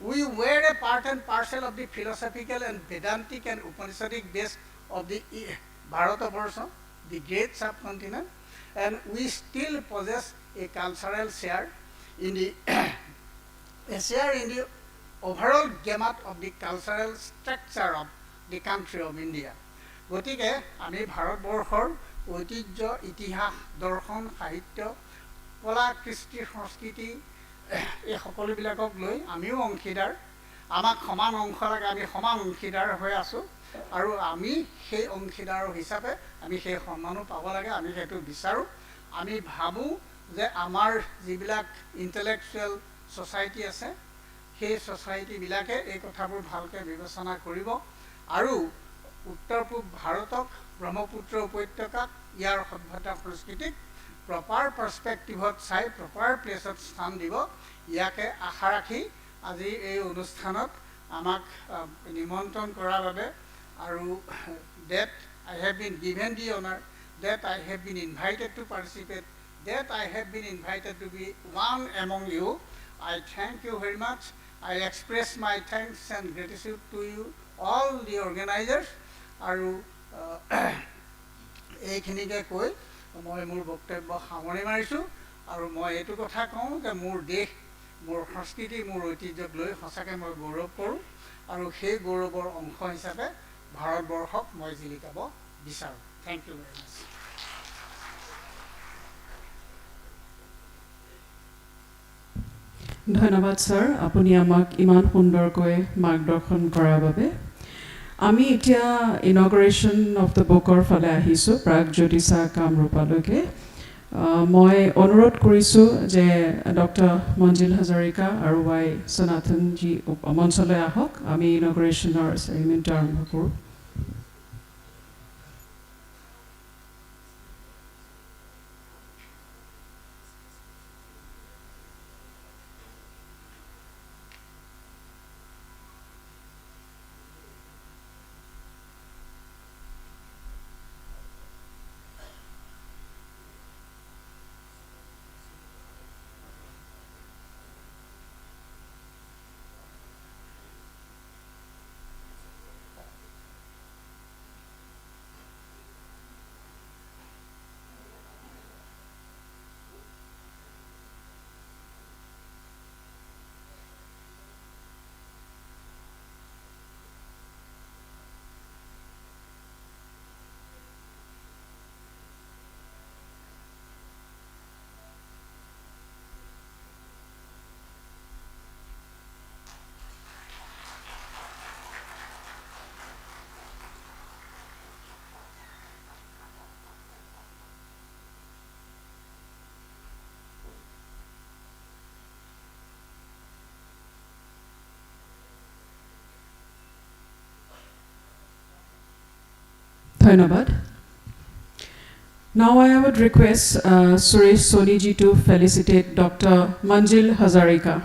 we were a part and parcel of the philosophical and Vedantic and Upanishadic base of the Bharatabarsha the great subcontinent and we still possess a cultural share in the overall gamut of the cultural structure of the country of India. গতিকে আমি ভাৰতবৰ্ষৰ ঐতিহ্য ইতিহাস দৰ্শন সাহিত্য কলা কৃষ্টি সংস্কৃতি এই সকলোবিলাকক লৈ আমিও অংশীদাৰ আমাক সমান অংশ লাগে আমি সমান অংশীদাৰ হৈ আছোঁ আৰু আমি সেই অংশীদাৰ হিচাপে আমি সেই সন্মানো পাব লাগে আমি সেইটো বিচাৰোঁ আমি ভাবোঁ যে আমাৰ যিবিলাক ইণ্টেলেকচুৱেল ছ'চাইটি আছে সেই ছ'চাইটিবিলাকে এই কথাবোৰ ভালকৈ বিবেচনা কৰিব আৰু উত্তৰ পূব ভাৰতক ব্ৰহ্মপুত্ৰ উপত্যকাত ইয়াৰ সভ্যতা সংস্কৃতিক প্ৰপাৰ পাৰ্চপেক্টিভত চাই প্ৰপাৰ প্লেচত স্থান দিব ইয়াকে আশা ৰাখি আজি এই অনুষ্ঠানত আমাক নিমন্ত্ৰণ কৰাৰ বাবে আৰু that I have been given the honor that I have been invited to participate that I have been invited to be one among you I thank you very much I express my thanks and gratitude to you all the organizers আৰু এইখিনিকে কৈ মই মোৰ বক্তব্য সামৰণি মাৰিছোঁ আৰু মই এইটো কথা কওঁ যে মোৰ দেশ মোৰ সংস্কৃতি মোৰ ঐতিহ্যক লৈ সঁচাকৈ মই গৌৰৱ কৰোঁ আৰু সেই গৌৰৱৰ অংশ হিচাপে ভাৰতবৰ্ষক মই জিলিকাব বিচাৰোঁ থেংক ইউ ভেৰি মাছ ধন্যবাদ স্যাৰ আপুনি আমাক ইমান সুন্দৰকৈ মাৰ্গদৰ্শন কৰাৰ বাবে আমি এতিয়া ইনগ্ৰেশ্যন অফ দ্য বুকৰ ফালে আহিছোঁ প্ৰাগজ্যোতিষা কামৰূপালৈকে মই অনুৰোধ কৰিছোঁ যে ডক্টৰ মঞ্জিল হাজৰিকা আৰু ৱাই সনাতনজী মঞ্চলৈ আহক আমি ইনগ্ৰেশ্যনৰ চেৰিমনিটো আৰম্ভ কৰোঁ ধন্যবাদ Now I would request Suresh Soniji to felicitate Dr. Manjil Hazarika.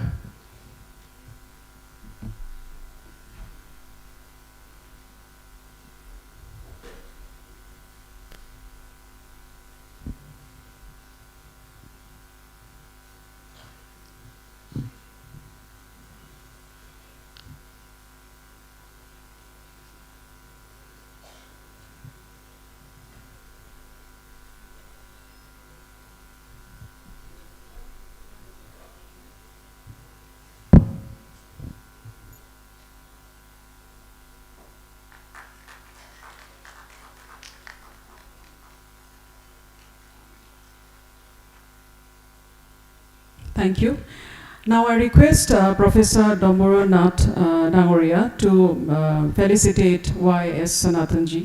Thank you. Now I request Professor Domboro Nath Dangoria to felicitate Y.S. Sanatanji.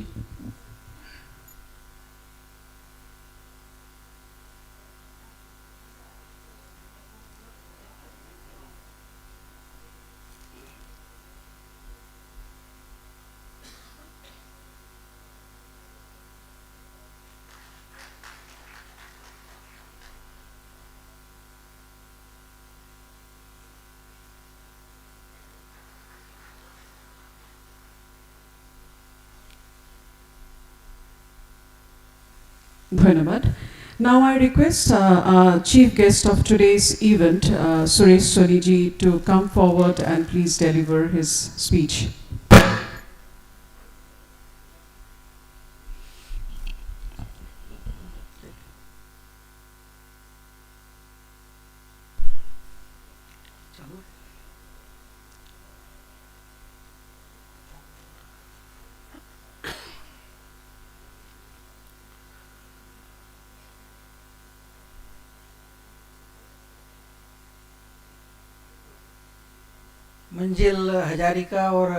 Dhanavad. Now I request our chief guest of today's event, Suresh Soniji, to come forward and please deliver his speech. मंजिल हजारिका और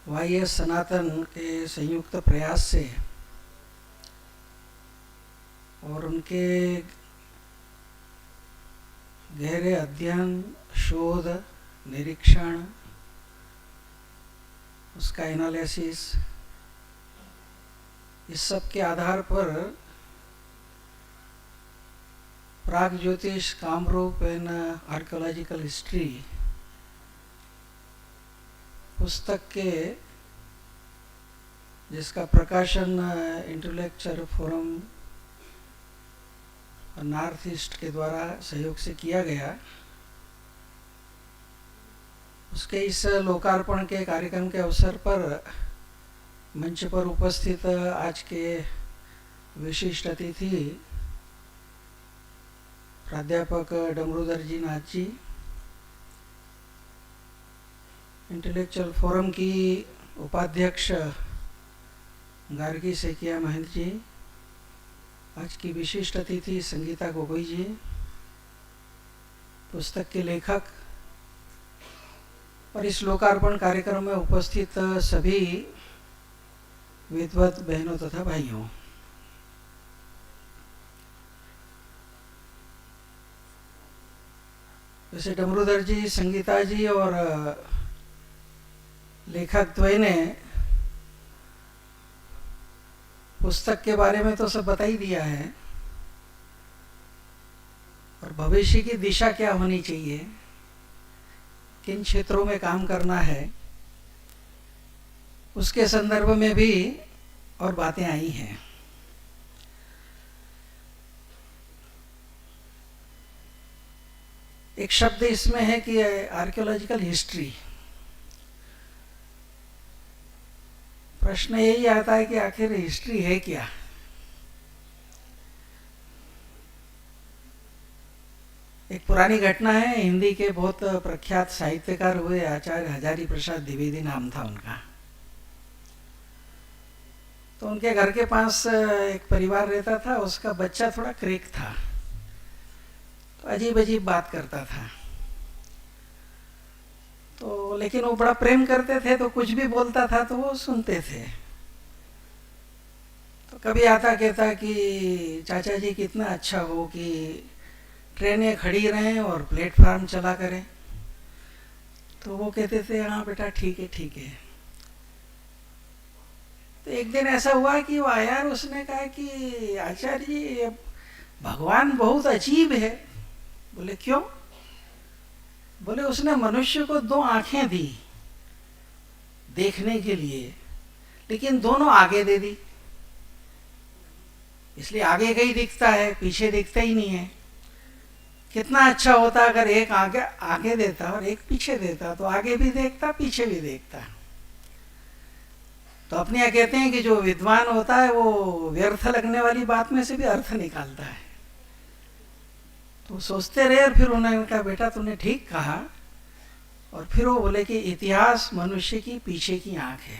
YS सनातन के संयुक्त प्रयास से और उनके गहरे अध्ययन, शोध, निरीक्षण, उसका एनालिसिस, इस सब के आधार पर Pragjyotish, Kamrup and archaeological history पुस्तक के जिसका प्रकाशन इंटेलेक्चुअल फोरम नॉर्थ ईस्ट के द्वारा सहयोग से किया गया, उसके इस लोकार्पण के कार्यक्रम के अवसर पर मंच पर उपस्थित आज के विशिष्ट अतिथि प्राध्यापक डमरूधर जी नाथ जी, इंटेलेक्चुअल फोरम की उपाध्यक्ष गार्गी सेकिया महंत जी, आज की विशिष्ट अतिथि संगीता गोगोई जी, पुस्तक के लेखक और इस लोकार्पण कार्यक्रम में उपस्थित सभी विद्वत बहनों तथा भाइयों, वैसे डमरूधर जी, संगीता जी और लेखक द्वय ने पुस्तक के बारे में तो सब बता ही दिया है, और भविष्य की दिशा क्या होनी चाहिए, किन क्षेत्रों में काम करना है, उसके संदर्भ में भी और बातें आई हैं। एक शब्द इसमें है कि आर्कियोलॉजिकल हिस्ट्री। प्रश्न यही आता है कि आखिर हिस्ट्री है क्या? एक पुरानी घटना है, हिंदी के बहुत प्रख्यात साहित्यकार हुए आचार्य हजारी प्रसाद द्विवेदी नाम था उनका। तो उनके घर के पास एक परिवार रहता था, उसका बच्चा थोड़ा क्रेक था, तो अजीब अजीब बात करता था। तो लेकिन वो बड़ा प्रेम करते थे, तो कुछ भी बोलता था तो वो सुनते थे। तो कभी आता कहता कि चाचा जी कितना अच्छा हो कि ट्रेनें खड़ी रहें और प्लेटफार्म चला करें। तो वो कहते थे हाँ बेटा ठीक है ठीक है। तो एक दिन ऐसा हुआ कि वो आया और उसने कहा कि आचार्य जी भगवान बहुत अजीब है। बोले क्यों? बोले उसने मनुष्य को 2 आंखें दी देखने के लिए, लेकिन दोनों आगे दे दी, इसलिए आगे का ही दिखता है, पीछे दिखता ही नहीं है। कितना अच्छा होता अगर एक आगे देता और एक पीछे देता, तो आगे भी देखता पीछे भी देखता। तो अपने यहाँ कहते हैं कि जो विद्वान होता है वो व्यर्थ लगने वाली बात में से भी अर्थ निकालता है। तो सोचते रहे और फिर उन्होंने कहा बेटा तूने ठीक कहा। और फिर वो बोले कि इतिहास मनुष्य की पीछे की आंख है।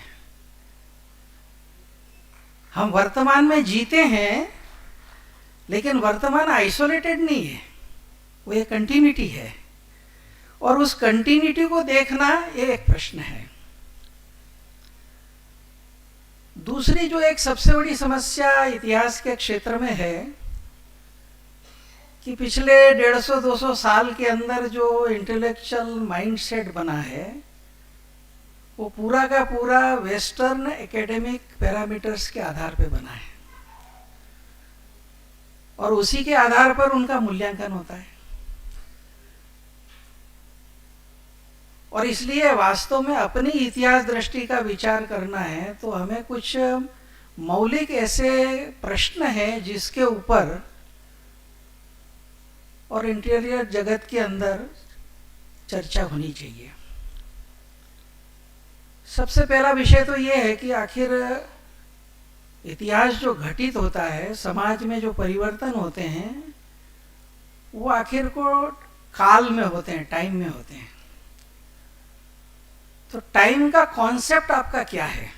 हम वर्तमान में जीते हैं, लेकिन वर्तमान आइसोलेटेड नहीं है, वो एक कंटिन्यूटी है, और उस कंटिन्यूटी को देखना ये एक प्रश्न है। दूसरी जो एक सबसे बड़ी समस्या इतिहास के क्षेत्र में है कि पिछले 150-200 साल के अंदर जो इंटेलेक्चुअल माइंडसेट बना है वो पूरा का पूरा वेस्टर्न एकेडमिक पैरामीटर्स के आधार पे बना है, और उसी के आधार पर उनका मूल्यांकन होता है। और इसलिए वास्तव में अपनी इतिहास दृष्टि का विचार करना है तो हमें कुछ मौलिक ऐसे प्रश्न हैं जिसके ऊपर और इंटीरियर जगत के अंदर चर्चा होनी चाहिए। सबसे पहला विषय तो ये है कि आखिर इतिहास जो घटित होता है, समाज में जो परिवर्तन होते हैं, वो आखिर को काल में होते हैं, टाइम में होते हैं। तो टाइम का कॉन्सेप्ट आपका क्या है,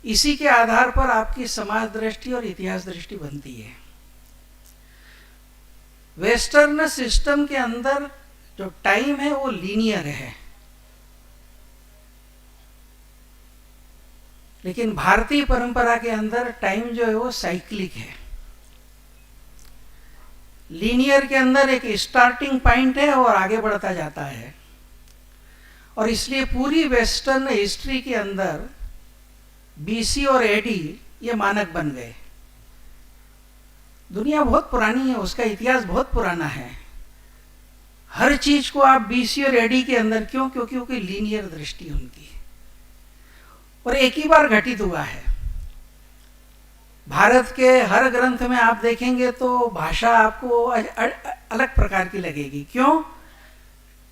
इसी के आधार पर आपकी समाज दृष्टि और इतिहास दृष्टि बनती है। वेस्टर्न सिस्टम के अंदर जो टाइम है वो लीनियर है, लेकिन भारतीय परंपरा के अंदर टाइम जो है वो साइक्लिक है। लीनियर के अंदर एक स्टार्टिंग पॉइंट है और आगे बढ़ता जाता है, और इसलिए पूरी वेस्टर्न हिस्ट्री के अंदर बीसी और एडी ये मानक बन गए। दुनिया बहुत पुरानी है, उसका इतिहास बहुत पुराना है। हर चीज को आप बीसी और एडी के अंदर क्यों? क्योंकि लीनियर दृष्टि उनकी, और एक ही बार घटित हुआ है। भारत के हर ग्रंथ में आप देखेंगे तो भाषा आपको अलग प्रकार की लगेगी। क्यों?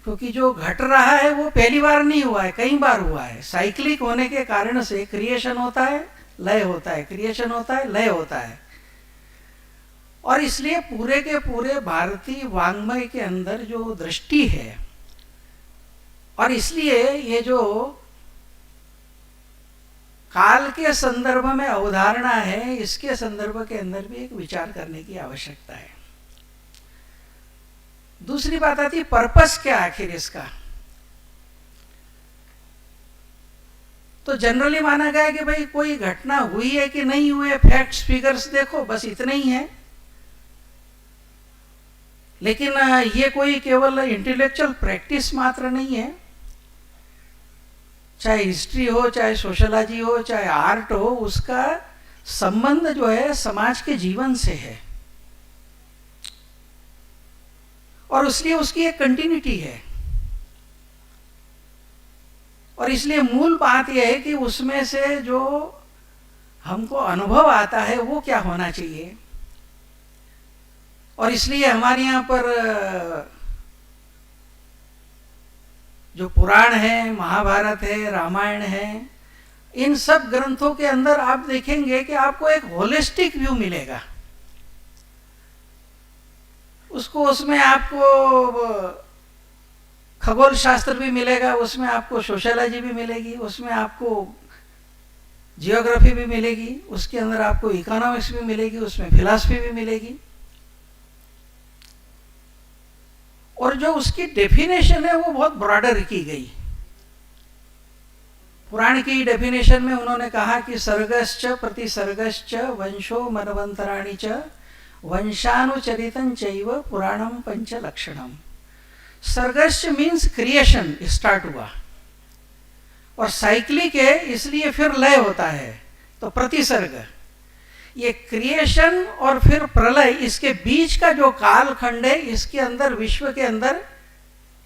क्योंकि जो घट रहा है वो पहली बार नहीं हुआ है, कई बार हुआ है। साइक्लिक होने के कारण से क्रिएशन होता है, लय होता है, क्रिएशन होता है, लय होता है। और इसलिए पूरे के पूरे भारतीय वाङ्मय के अंदर जो दृष्टि है, और इसलिए ये जो काल के संदर्भ में अवधारणा है, इसके संदर्भ के अंदर भी एक विचार करने की आवश्यकता है। दूसरी बात आती पर्पस क्या आखिर इसका। तो जनरली माना गया है कि भाई कोई घटना हुई है कि नहीं हुई है, फैक्ट्स फिगर्स देखो, बस इतना ही है। लेकिन ये कोई केवल इंटेलेक्चुअल प्रैक्टिस मात्र नहीं है। चाहे हिस्ट्री हो, चाहे सोशलॉजी हो, चाहे आर्ट हो, उसका संबंध जो है समाज के जीवन से है, और इसलिए उसकी एक कंटिन्यूटी है। और इसलिए मूल बात यह है कि उसमें से जो हमको अनुभव आता है वो क्या होना चाहिए। और इसलिए हमारे यहाँ पर जो पुराण है, महाभारत है, रामायण है, इन सब ग्रंथों के अंदर आप देखेंगे कि आपको एक होलिस्टिक व्यू मिलेगा। उसमें आपको खगोल शास्त्र भी मिलेगा, उसमें आपको सोशियोलॉजी भी मिलेगी, उसमें आपको जियोग्राफी भी मिलेगी, उसके अंदर आपको इकोनॉमिक्स भी मिलेगी, उसमें फिलॉसफी भी मिलेगी। और जो उसकी डेफिनेशन है वो बहुत ब्रॉडर की गई। पुराण की डेफिनेशन में उन्होंने कहा कि सर्गश्च प्रतिसर्गश्च वंशो मनवंतराणि च वंशानुचरितं चैव पुराणम पंचलक्षणम। सर्गश्च मीन्स क्रिएशन, स्टार्ट हुआ, और साइक्लिक है इसलिए फिर लय होता है। तो प्रतिसर्ग, ये क्रिएशन और फिर प्रलय, इसके बीच का जो कालखंड है, इसके अंदर विश्व के अंदर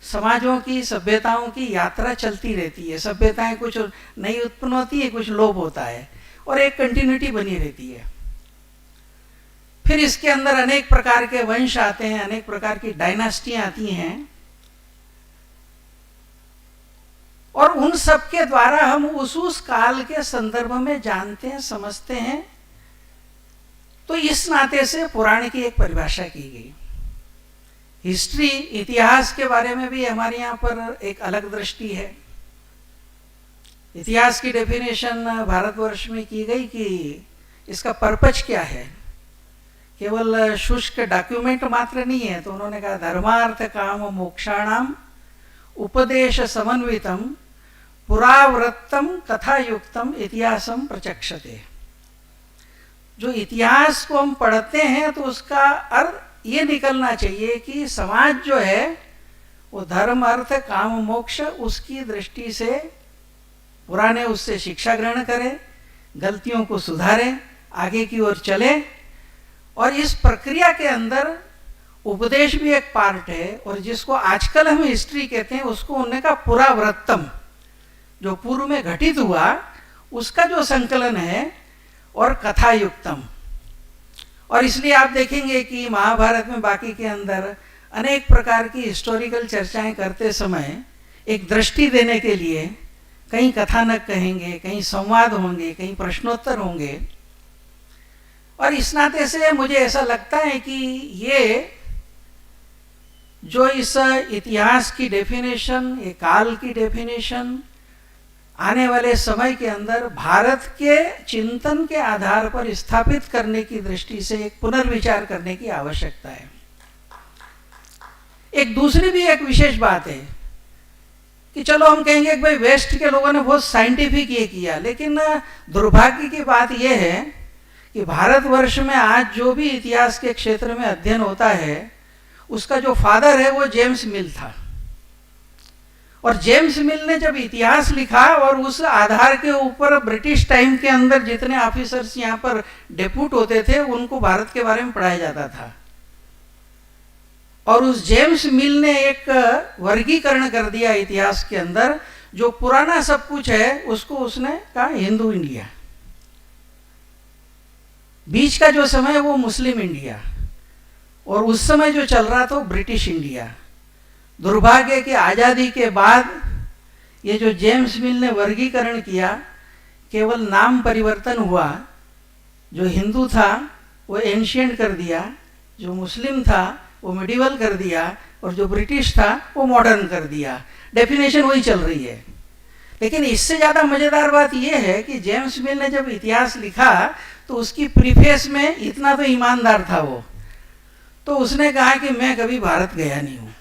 समाजों की, सभ्यताओं की यात्रा चलती रहती है। सभ्यताएं कुछ नई उत्पन्न होती है, कुछ लोप होता है, और एक कंटिन्यूटी बनी रहती है। फिर इसके अंदर अनेक प्रकार के वंश आते हैं, अनेक प्रकार की डायनास्टियां आती हैं, और उन सब के द्वारा हम उस काल के संदर्भ में जानते हैं, समझते हैं। तो इस नाते से पुराण की एक परिभाषा की गई। हिस्ट्री, इतिहास के बारे में भी हमारे यहाँ पर एक अलग दृष्टि है। इतिहास की डेफिनेशन भारतवर्ष में की गई कि इसका पर्पज क्या है, केवल शुष्क डॉक्यूमेंट मात्र नहीं है। तो उन्होंने कहा धर्मार्थ काम मोक्षाणाम उपदेश समन्वितम पुरावृत्तम कथायुक्तम इतिहासम प्रचक्षते। जो इतिहास को हम पढ़ते हैं तो उसका अर्थ ये निकलना चाहिए कि समाज जो है वो धर्म, अर्थ, काम, मोक्ष, उसकी दृष्टि से पुराने उससे शिक्षा ग्रहण करे, गलतियों को सुधारे, आगे की ओर चले। और इस प्रक्रिया के अंदर उपदेश भी एक पार्ट है, और जिसको आजकल हम हिस्ट्री कहते हैं उसको उन्होंने कहा पुरावृत्तम, जो पूर्व में घटित हुआ उसका जो संकलन है, और कथायुक्तम। और इसलिए आप देखेंगे कि महाभारत में बाकी के अंदर अनेक प्रकार की हिस्टोरिकल चर्चाएं करते समय एक दृष्टि देने के लिए कहीं कथानक कहेंगे, कहीं संवाद होंगे, कहीं प्रश्नोत्तर होंगे। और इस नाते से मुझे ऐसा लगता है कि ये जो इस इतिहास की डेफिनेशन, ये काल की डेफिनेशन आने वाले समय के अंदर भारत के चिंतन के आधार पर स्थापित करने की दृष्टि से एक पुनर्विचार करने की आवश्यकता है। एक दूसरी भी एक विशेष बात है कि चलो हम कहेंगे कि भाई वेस्ट के लोगों ने बहुत साइंटिफिक ये किया, लेकिन दुर्भाग्य की बात यह है कि भारतवर्ष में आज जो भी इतिहास के क्षेत्र में अध्ययन होता है उसका जो फादर है वो जेम्स मिल था। और जेम्स मिल ने जब इतिहास लिखा और उस आधार के ऊपर ब्रिटिश टाइम के अंदर जितने ऑफिसर्स यहाँ पर डेप्यूट होते थे उनको भारत के बारे में पढ़ाया जाता था। और उस जेम्स मिल ने एक वर्गीकरण कर दिया इतिहास के अंदर, जो पुराना सब कुछ है उसको उसने कहा हिंदू इंडिया, बीच का जो समय वो मुस्लिम इंडिया, और उस समय जो चल रहा था ब्रिटिश इंडिया। दुर्भाग्य कि आज़ादी के बाद ये जो जेम्स मिल ने वर्गीकरण किया, केवल नाम परिवर्तन हुआ। जो हिंदू था वो एंशिएंट कर दिया, जो मुस्लिम था वो मिडिवल कर दिया, और जो ब्रिटिश था वो मॉडर्न कर दिया। डेफिनेशन वही चल रही है। लेकिन इससे ज़्यादा मज़ेदार बात यह है कि जेम्स मिल ने जब इतिहास लिखा तो उसकी प्रीफेस में इतना तो ईमानदार था वो, तो उसने कहा कि मैं कभी भारत गया नहीं हूँ,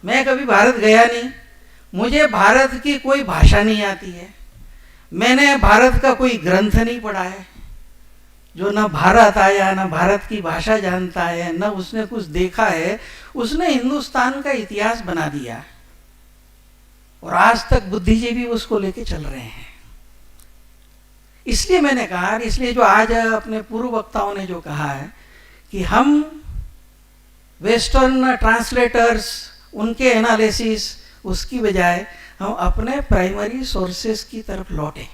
मैं कभी भारत गया नहीं, मुझे भारत की कोई भाषा नहीं आती है, मैंने भारत का कोई ग्रंथ नहीं पढ़ा है, जो न भारत आया न भारत की भाषा जानता है न उसने कुछ देखा है, उसने हिंदुस्तान का इतिहास बना दिया। और आज तक बुद्धिजीवी उसको लेके चल रहे हैं। इसलिए मैंने कहा, इसलिए जो आज अपने पूर्व वक्ताओं ने जो कहा है कि हम वेस्टर्न ट्रांसलेटर्स, उनके एनालिसिस, उसकी बजाय हम अपने प्राइमरी सोर्सेस की तरफ लौटें।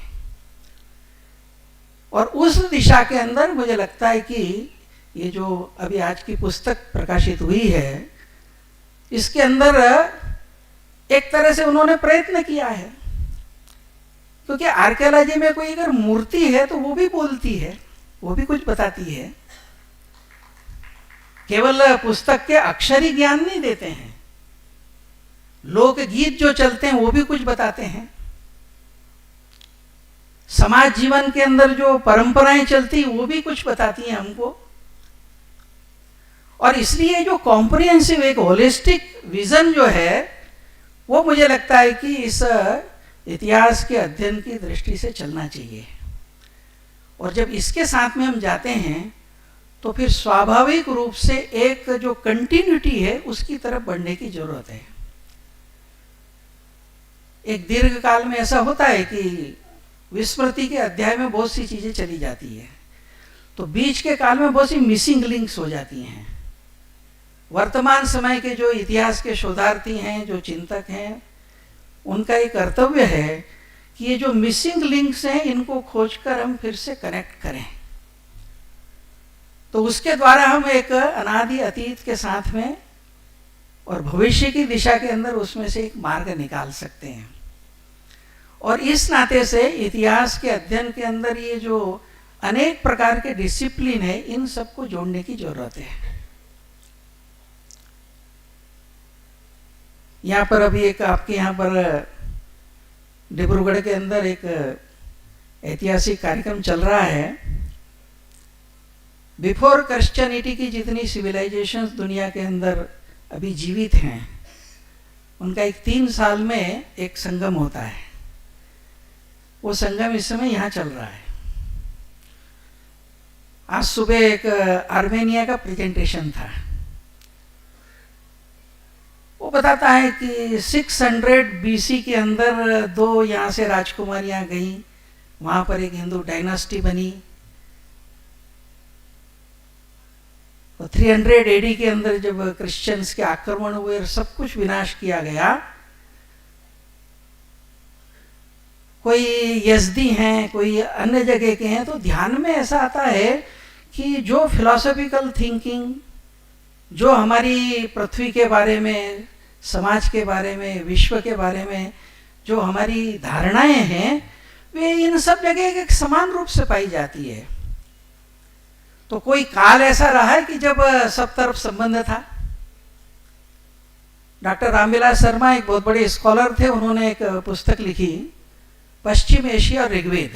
और उस दिशा के अंदर मुझे लगता है कि ये जो अभी आज की पुस्तक प्रकाशित हुई है, इसके अंदर एक तरह से उन्होंने प्रयत्न किया है। क्योंकि आर्कियोलॉजी में कोई अगर मूर्ति है तो वो भी बोलती है, वो भी कुछ बताती है। केवल पुस्तक के अक्षरी ज्ञान नहीं देते हैं, लोकगीत जो चलते हैं वो भी कुछ बताते हैं। समाज जीवन के अंदर जो परंपराएं चलती वो भी कुछ बताती हैं हमको। और इसलिए जो कॉम्प्रिहेंसिव एक होलिस्टिक विजन जो है वो मुझे लगता है कि इस इतिहास के अध्ययन की दृष्टि से चलना चाहिए। और जब इसके साथ में हम जाते हैं तो फिर स्वाभाविक रूप से एक जो कंटिन्यूटी है उसकी तरफ बढ़ने की जरूरत है। एक दीर्घ काल में ऐसा होता है कि विस्मृति के अध्याय में बहुत सी चीजें चली जाती है, तो बीच के काल में बहुत सी मिसिंग लिंक्स हो जाती हैं। वर्तमान समय के जो इतिहास के शोधार्थी हैं, जो चिंतक हैं, उनका एक कर्तव्य है कि ये जो मिसिंग लिंक्स हैं इनको खोजकर हम फिर से कनेक्ट करें। तो उसके द्वारा हम एक अनादि अतीत के साथ में और भविष्य की दिशा के अंदर उसमें से एक मार्ग निकाल सकते हैं। और इस नाते से इतिहास के अध्ययन के अंदर ये जो अनेक प्रकार के डिसिप्लिन है, इन सबको जोड़ने की जरूरत है। यहाँ पर अभी एक आपके यहाँ पर डिब्रूगढ़ के अंदर एक ऐतिहासिक कार्यक्रम चल रहा है। बिफोर क्रिश्चियनिटी की जितनी सिविलाइजेशंस दुनिया के अंदर अभी जीवित हैं, उनका एक 3 साल में एक संगम होता है। वो संगम इस समय यहाँ चल रहा है। आज सुबह एक आर्मेनिया का प्रेजेंटेशन था। वो बताता है कि 600 BC के अंदर 2 यहाँ से राजकुमारियाँ गईं, वहाँ पर एक हिंदू डायनास्टी बनी। और 300 AD के अंदर जब क्रिश्चियंस के आक्रमण हुए और सब कुछ विनाश किया गया, कोई यज़दी हैं, कोई अन्य जगह के हैं, तो ध्यान में ऐसा आता है कि जो फिलॉसफिकल थिंकिंग, जो हमारी पृथ्वी के बारे में, समाज के बारे में, विश्व के बारे में जो हमारी धारणाएं हैं, वे इन सब जगह एक समान रूप से पाई जाती है। तो कोई काल ऐसा रहा है कि जब सब तरफ संबंध था। डॉक्टर रामविलास शर्मा एक बहुत बड़े स्कॉलर थे, उन्होंने एक पुस्तक लिखी, पश्चिम एशिया और ऋग्वेद,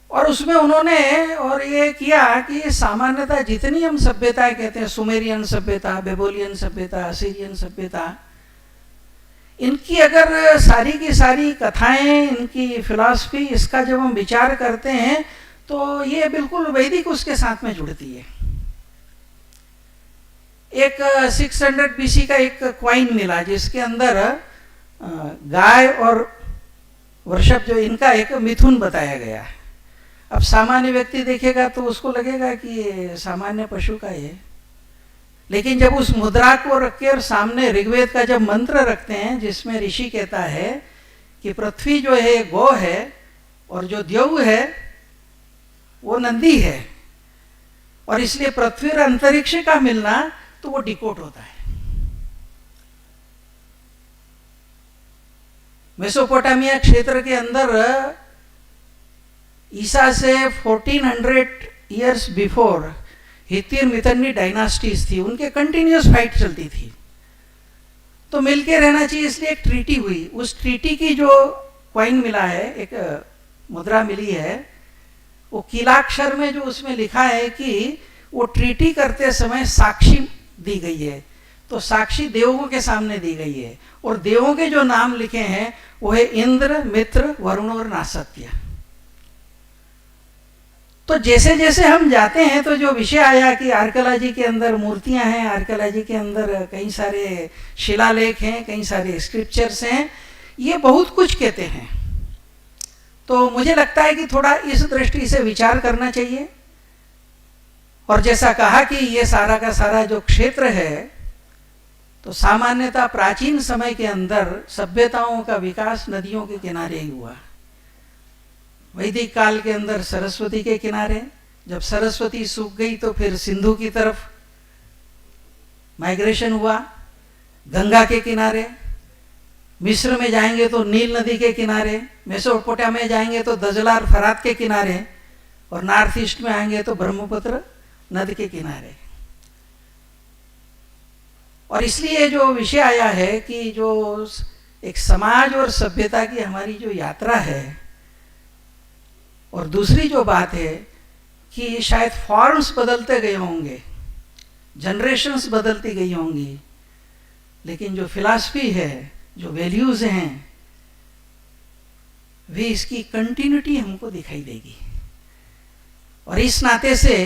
और उसमें उन्होंने और ये किया कि सामान्यतः जितनी हम सभ्यताएं कहते हैं, सुमेरियन सभ्यता, बेबोलियन सभ्यता, असीरियन सभ्यता, इनकी अगर सारी की सारी कथाएं, इनकी फिलॉसफी, इसका जब हम विचार करते हैं तो ये बिल्कुल वैदिक उसके साथ में जुड़ती है। एक 600 बीसी का एक क्वाइन मिला जिसके अंदर गाय और वृषभ, जो इनका एक मिथुन बताया गया है। अब सामान्य व्यक्ति देखेगा तो उसको लगेगा कि ये सामान्य पशु का है, लेकिन जब उस मुद्रा को रख के और सामने ऋग्वेद का जब मंत्र रखते हैं जिसमें ऋषि कहता है कि पृथ्वी जो है गौ है और जो द्यौ है वो नंदी है, और इसलिए पृथ्वी और अंतरिक्ष का मिलना तो वो डिकोड होता है। मेसोपोटामिया क्षेत्र के अंदर ईसा से 1400 ईयर्स बिफोर हित्तिर मितन्नी डायनास्टीज थी, उनके कंटिन्यूस फाइट चलती थी। तो मिलके रहना चाहिए, इसलिए एक ट्रीटी हुई। उस ट्रीटी की जो क्वाइन मिला है, एक मुद्रा मिली है, वो कीलाक्षर में जो उसमें लिखा है कि वो ट्रीटी करते समय साक्षी दी गई है, तो साक्षी देवों के सामने दी गई है, और देवों के जो नाम लिखे हैं वो है इंद्र, मित्र, वरुण और नासत्य। तो जैसे जैसे हम जाते हैं तो जो विषय आया कि आर्कियोलॉजी के अंदर मूर्तियां हैं, आर्कियोलॉजी के अंदर कई सारे शिलालेख हैं, कई सारे स्क्रिप्चर्स हैं, ये बहुत कुछ कहते हैं। तो मुझे लगता है कि थोड़ा इस दृष्टि से विचार करना चाहिए। और जैसा कहा कि ये सारा का सारा जो क्षेत्र है, तो सामान्यतः प्राचीन समय के अंदर सभ्यताओं का विकास नदियों के किनारे ही हुआ। वैदिक काल के अंदर सरस्वती के किनारे, जब सरस्वती सूख गई तो फिर सिंधु की तरफ माइग्रेशन हुआ, गंगा के किनारे। मिस्र में जाएंगे तो नील नदी के किनारे, मेसोपोटामिया में जाएंगे तो दजला और फरात के किनारे, और नॉर्थ ईस्ट में आएंगे तो ब्रह्मपुत्र नदी के किनारे। और इसलिए जो विषय आया है कि जो एक समाज और सभ्यता की हमारी जो यात्रा है, और दूसरी जो बात है कि शायद फॉर्म्स बदलते गए होंगे, जनरेशन्स बदलती गई होंगी, लेकिन जो फिलॉसफी है, जो वैल्यूज हैं, वे इसकी कंटिन्यूटी हमको दिखाई देगी। और इस नाते से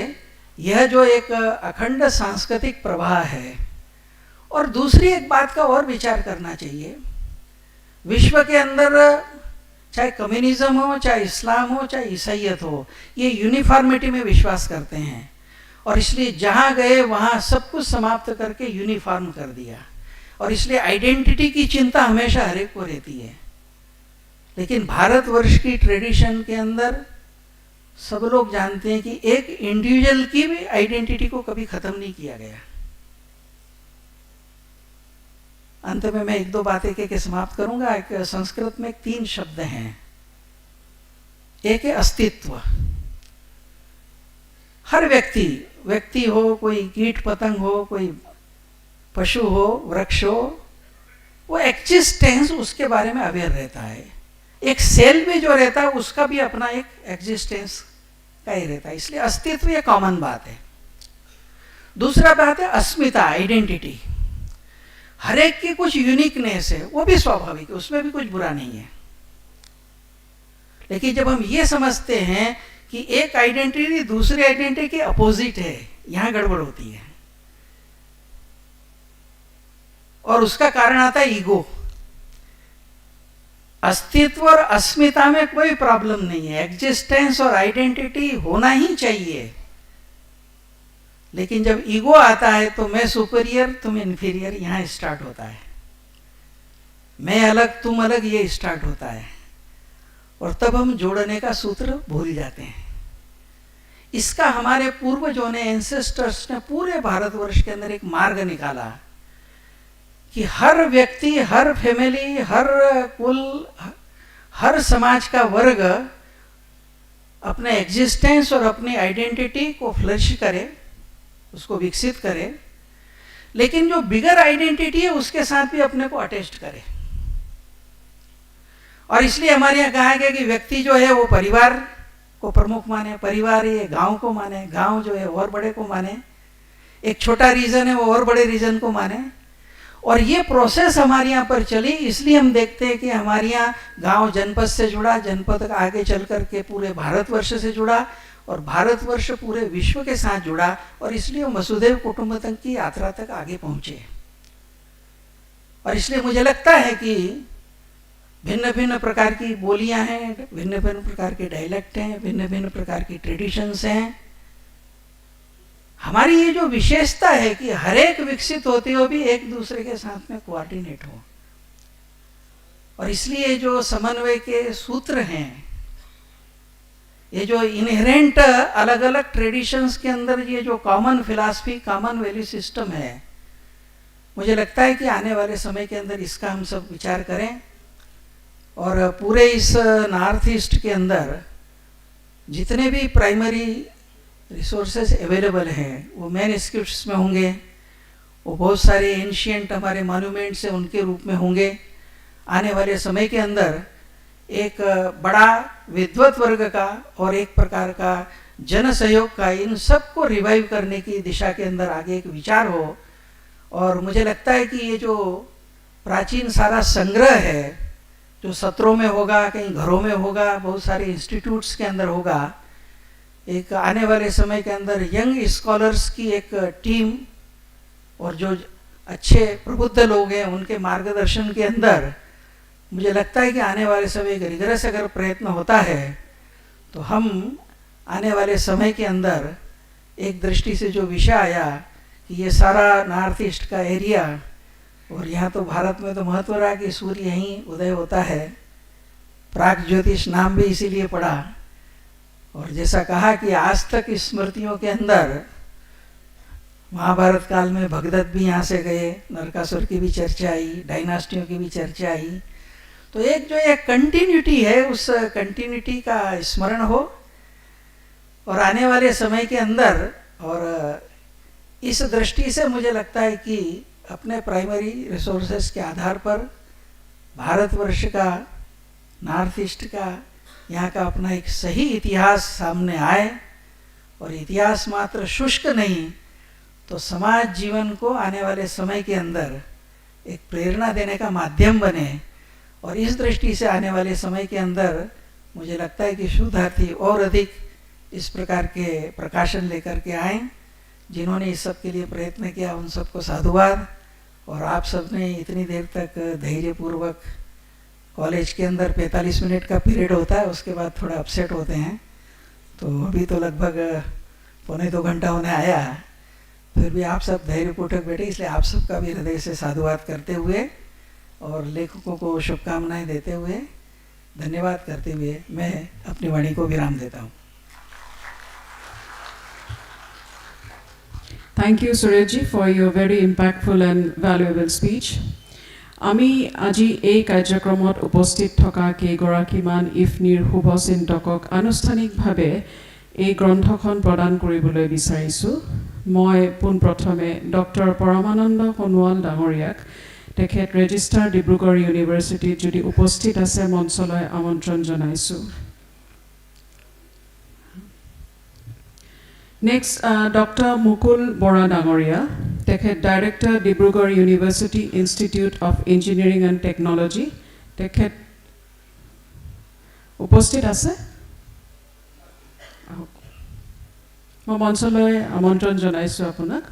यह जो एक अखंड सांस्कृतिक प्रवाह है। और दूसरी एक बात का और विचार करना चाहिए, विश्व के अंदर चाहे कम्युनिज्म हो, चाहे इस्लाम हो, चाहे ईसाईयत हो, ये यूनिफॉर्मिटी में विश्वास करते हैं, और इसलिए जहाँ गए वहाँ सब कुछ समाप्त करके यूनिफॉर्म कर दिया, और इसलिए आइडेंटिटी की चिंता हमेशा हर एक को रहती है। लेकिन भारतवर्ष की ट्रेडिशन के अंदर सब लोग जानते हैं कि एक इंडिविजुअल की भी आइडेंटिटी को कभी खत्म नहीं किया गया। अंत में मैं एक दो बातें कह के समाप्त करूंगा। एक संस्कृत में 3 शब्द हैं। एक है अस्तित्व। हर व्यक्ति हो, कोई कीट पतंग हो, कोई पशु हो, वृक्ष हो, वो एक्जिस्टेंस उसके बारे में अवेयर रहता है। एक सेल में जो रहता है उसका भी अपना एक एग्जिस्टेंस का ही रहता है, इसलिए अस्तित्व ये कॉमन बात है। दूसरा बात है अस्मिता, आइडेंटिटी। हर एक की कुछ यूनिकनेस है, वो भी स्वाभाविक है, उसमें भी कुछ बुरा नहीं है। लेकिन जब हम ये समझते हैं कि एक आइडेंटिटी दूसरी आइडेंटिटी के अपोजिट है, यहां गड़बड़ होती है, और उसका कारण आता है ईगो। अस्तित्व और अस्मिता में कोई प्रॉब्लम नहीं है, एग्जिस्टेंस और आइडेंटिटी होना ही चाहिए। लेकिन जब ईगो आता है तो मैं सुपीरियर, तुम इन्फीरियर, यहां स्टार्ट होता है। मैं अलग तुम अलग ये स्टार्ट होता है, और तब हम जोड़ने का सूत्र भूल जाते हैं। इसका हमारे पूर्वजों ने, एंसेस्टर्स ने पूरे भारतवर्ष के अंदर एक मार्ग निकाला कि हर व्यक्ति, हर फैमिली, हर कुल, हर समाज का वर्ग अपने एग्जिस्टेंस और अपनी आइडेंटिटी को फ्लरिश करे, उसको विकसित करे, लेकिन जो बिगर आइडेंटिटी है उसके साथ भी अपने को अटैच करे। और इसलिए हमारे यहाँ कहा गया कि व्यक्ति जो है वो परिवार को प्रमुख माने, परिवार ये गांव को माने, गांव जो है और बड़े को माने, एक छोटा रीजन है वो और बड़े रीजन को माने। और ये प्रोसेस हमारे यहाँ पर चली, इसलिए हम देखते हैं कि हमारे यहाँ गांव जनपद से जुड़ा, जनपद आगे चल करके पूरे भारतवर्ष से जुड़ा, और भारतवर्ष पूरे विश्व के साथ जुड़ा, और इसलिए वसुधैव कुटुंबकम की यात्रा तक आगे पहुंचे। और इसलिए मुझे लगता है कि भिन्न भिन्न प्रकार की बोलियां हैं, भिन्न भिन्न प्रकार के डायलेक्ट हैं, भिन्न भिन्न प्रकार की ट्रेडिशंस हैं। हमारी ये जो विशेषता है कि हर एक विकसित होते हुए भी एक दूसरे के साथ में कोऑर्डिनेट हो, और इसलिए जो समन्वय के सूत्र हैं, ये जो इनहेरेंट अलग अलग ट्रेडिशंस के अंदर ये जो common philosophy, common value system है, मुझे लगता है कि आने वाले समय के अंदर इसका हम सब विचार करें, और पूरे इस नॉर्थ ईस्ट के अंदर जितने भी प्राइमरी रिसोर्सेज अवेलेबल हैं वो मैनस्क्रिप्ट्स में होंगे, वो बहुत सारे एंशियंट हमारे मॉन्यूमेंट्स हैं उनके रूप में होंगे। आने वाले समय के अंदर एक बड़ा विद्वत वर्ग का और एक प्रकार का जन सहयोग का, इन सब को रिवाइव करने की दिशा के अंदर आगे एक विचार हो। और मुझे लगता है कि ये जो प्राचीन सारा संग्रह है, जो सत्रों में होगा, कहीं घरों में होगा, बहुत सारे इंस्टीट्यूट्स के अंदर होगा, एक आने वाले समय के अंदर यंग स्कॉलर्स की एक टीम और जो अच्छे प्रबुद्ध लोग हैं उनके मार्गदर्शन के अंदर मुझे लगता है कि आने वाले समय एक रिगरस अगर प्रयत्न होता है तो हम आने वाले समय के अंदर एक दृष्टि से जो विषय आया कि ये सारा नॉर्थ ईस्ट का एरिया, और यहाँ तो भारत में तो महत्व रहा कि सूर्य यहीं उदय होता है, प्राग्ज्योतिष नाम भी इसीलिए पड़ा। और जैसा कहा कि आज तक स्मृतियों के अंदर महाभारत काल में भगदत्त भी यहाँ से गए, नरकासुर की भी चर्चा आई, डायनास्टियों की भी चर्चा आई। तो एक जो एक कंटिन्यूटी है, उस कंटिन्यूटी का स्मरण हो, और आने वाले समय के अंदर, और इस दृष्टि से मुझे लगता है कि अपने प्राइमरी रिसोर्सेस के आधार पर भारतवर्ष का, नॉर्थ ईस्ट का, यहाँ का अपना एक सही इतिहास सामने आए, और इतिहास मात्र शुष्क नहीं तो समाज जीवन को आने वाले समय के अंदर एक प्रेरणा देने का माध्यम बने। और इस दृष्टि से आने वाले समय के अंदर मुझे लगता है कि शोधार्थी और अधिक इस प्रकार के प्रकाशन लेकर के आए। जिन्होंने इस सब के लिए प्रयत्न किया उन सबको साधुवाद। और आप सब ने इतनी देर तक धैर्यपूर्वक, कॉलेज के अंदर 45 मिनट का पीरियड होता है, उसके बाद थोड़ा अपसेट होते हैं, तो अभी तो लगभग 1.25 घंटा होने आया, फिर भी आप सब धैर्यपूर्वक बैठे, इसलिए आप सबका भी हृदय से साधुवाद करते हुए और लेखकों को शुभकामनाएं देते हुए, धन्यवाद करते हुए मैं अपनी वाणी को विराम देता हूँ। Thank you, Surajji, for your very impactful and valuable speech. আমি আজি এই কাৰ্যক্ৰমত উপস্থিত থকা কেইগৰাকীমান ইফনিৰ শুভচিন্তকক আনুষ্ঠানিকভাৱে এই গ্ৰন্থখন প্ৰদান কৰিবলৈ বিচাৰিছোঁ। মই পোনপ্ৰথমে ডক্টৰ পৰমানন্দ সোণোৱাল ডাঙৰীয়াক, তেখেত ৰেজিষ্ট্ৰাৰ ডিব্ৰুগড় ইউনিভাৰ্চিটিত যদি উপস্থিত আছে মঞ্চলৈ আমন্ত্ৰণ জনাইছোঁ। Next, Dr. Mukul Bora Dangoria, Tekhet Director, Dibrugarh University Institute of Engineering and Technology. Tekhet Uposthit ase? Moi moncholoi amantron janaisu apunak.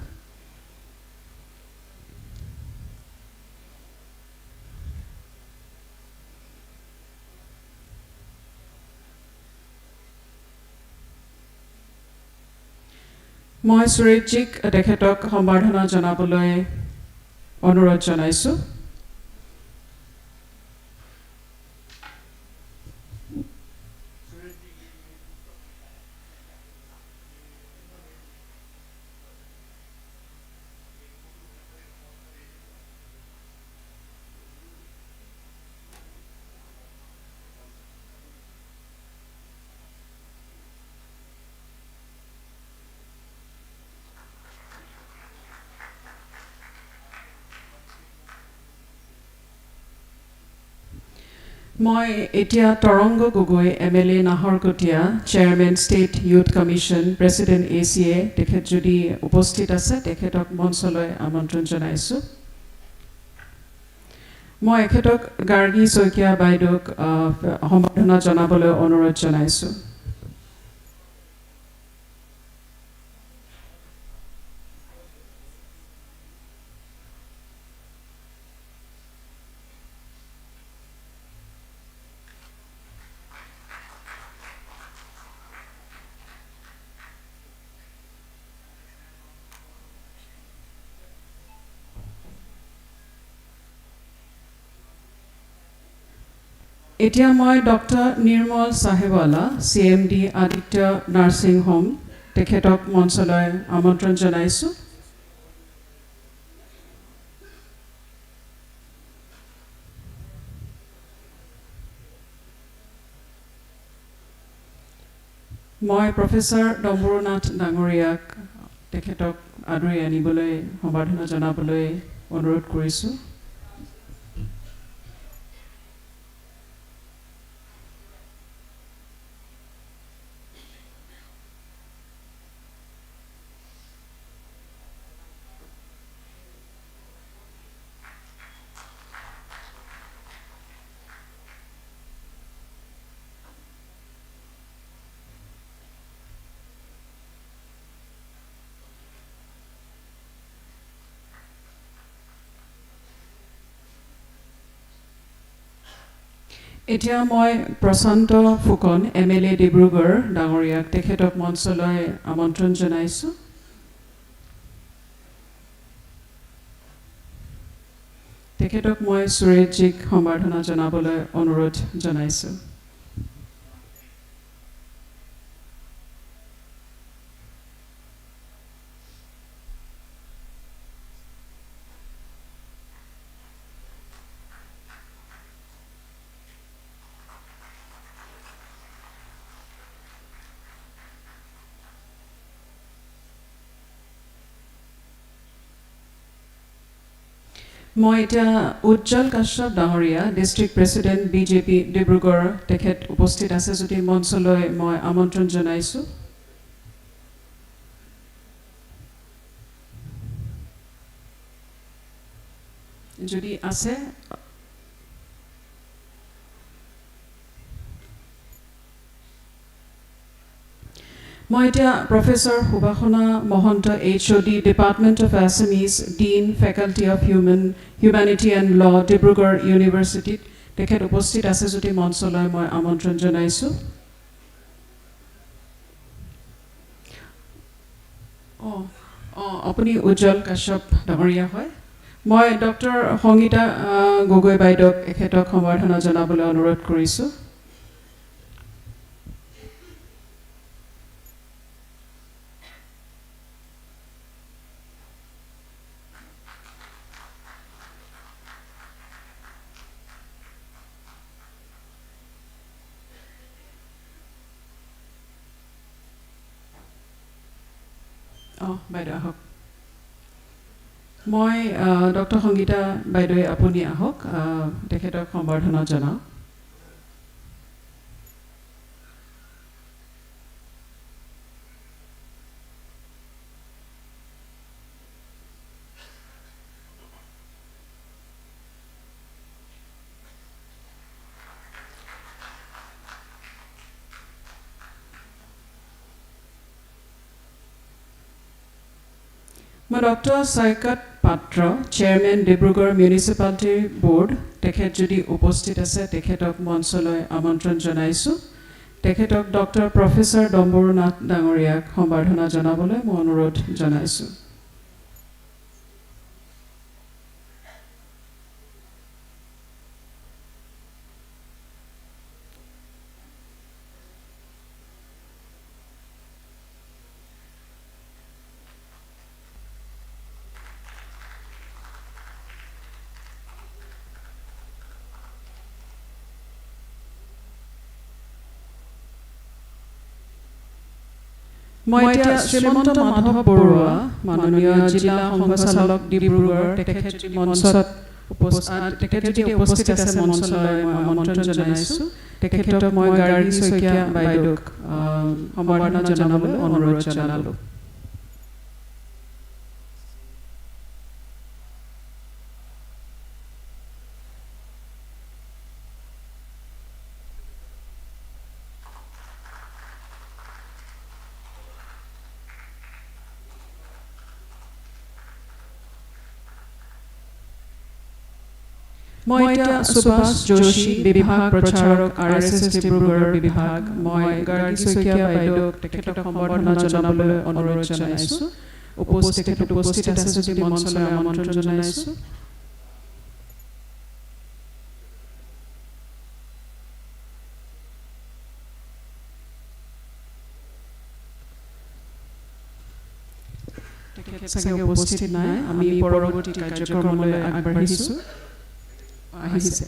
মই সুৰেশজিক তেখেতক সম্বৰ্ধনা জনাবলৈ অনুৰোধ জনাইছোঁ। মই এতিয়া Tarang Gogoi MLA Naharkatia chairman state youth commission president ACA তেখেত যদি উপস্থিত আছে তেখেতক মঞ্চলৈ আমন্ত্ৰণ জনাইছোঁ মই এখেতক গাৰ্গী শইকীয়া বাইদেউক সম্বৰ্ধনা জনাবলৈ অনুৰোধ জনাইছোঁ এতিয়া মই ডক্টৰ নিৰ্মল সাহেবৱালা CMD আদিত্য নাৰ্ছিং হোম তেখেতক মঞ্চলৈ আমন্ত্ৰণ জনাইছোঁ মই প্ৰফেসৰ ডম্বৰুনাথ ডাঙৰীয়াক তেখেতক আদৰি আনিবলৈ সম্বৰ্ধনা জনাবলৈ অনুৰোধ কৰিছোঁ এতিয়া মই প্ৰশান্ত ফুকন MLA ডিব্ৰুগড় ডাঙৰীয়াক তেখেতক মঞ্চলৈ আমন্ত্ৰণ জনাইছোঁ তেখেতক মই সুৰেশজিক সম্বৰ্ধনা জনাবলৈ অনুৰোধ জনাইছোঁ মই এতিয়া উজ্জ্বল কাশ্যপ ডাঙৰীয়া ডিস্ট্ৰিক্ট প্ৰেচিডেণ্ট BJP ডিব্ৰুগড় তেখেত উপস্থিত আছে যদি মঞ্চলৈ মই আমন্ত্ৰণ জনাইছোঁ যদি আছে মই এতিয়া professor Subhashana Mahanta HOD department of Assamese dean faculty of humanity and law Dibrugarh ইউনিভাৰ্চিটিত তেখেত উপস্থিত আছে যদি মঞ্চলৈ মই আমন্ত্ৰণ জনাইছোঁ আপুনি উজ্জ্বল কাশ্যপ ডাঙৰীয়া হয় মই ডক্টৰ সংগীতা গগৈ বাইদেউক এখেতক সম্বৰ্ধনা জনাবলৈ অনুৰোধ কৰিছোঁ বাইদেউ আহক মই ডক্টৰ সংগীতা বাইদেৱে আপুনি আহক তেখেতক সম্বৰ্ধনা জনাওঁ মই ডক্টৰ সৈকত পাত্ৰ চেয়াৰমেন ডিব্ৰুগড় মিউনিচিপালিটি বোৰ্ড তেখেত যদি উপস্থিত আছে তেখেতক মঞ্চলৈ আমন্ত্ৰণ জনাইছোঁ তেখেতক ডক্টৰ প্ৰফেসৰ ডম্বৰুনাথ ডাঙৰীয়াক সম্বৰ্ধনা জনাবলৈ মই অনুৰোধ জনাইছোঁ মই এতিয়া শ্ৰীমন্ত মাধৱ বৰুৱা মাননীয় জিলা সংঘচালক ডিব্ৰুগড় তেখেত মঞ্চত তেখেত যদি উপস্থিত আছে মঞ্চলৈ মই আমন্ত্ৰণ জনাইছোঁ তেখেতক মই গাৰ্গী শইকীয়া বাইদেউক সম্বৰ্ধনা জনাবলৈ অনুৰোধ জনালোঁ মই এতিয়া সুভাষ যোশী বিভাগ প্ৰচাৰক RSS ডিব্ৰুগড়ৰ বিভাগ মই গাৰ্গী শইকীয়া বাইদেউক তেখেতক সম্বৰ্ধনা জনাবলৈ অনুৰোধ জনাইছোঁ উপস্থিত আছে যদি মঞ্চলৈ আমন্ত্ৰণ জনাইছোঁ তেখেত চাগে উপস্থিত নাই আমি পৰৱৰ্তী কাৰ্যক্ৰমলৈ আগবাঢ়িছোঁ আহিছে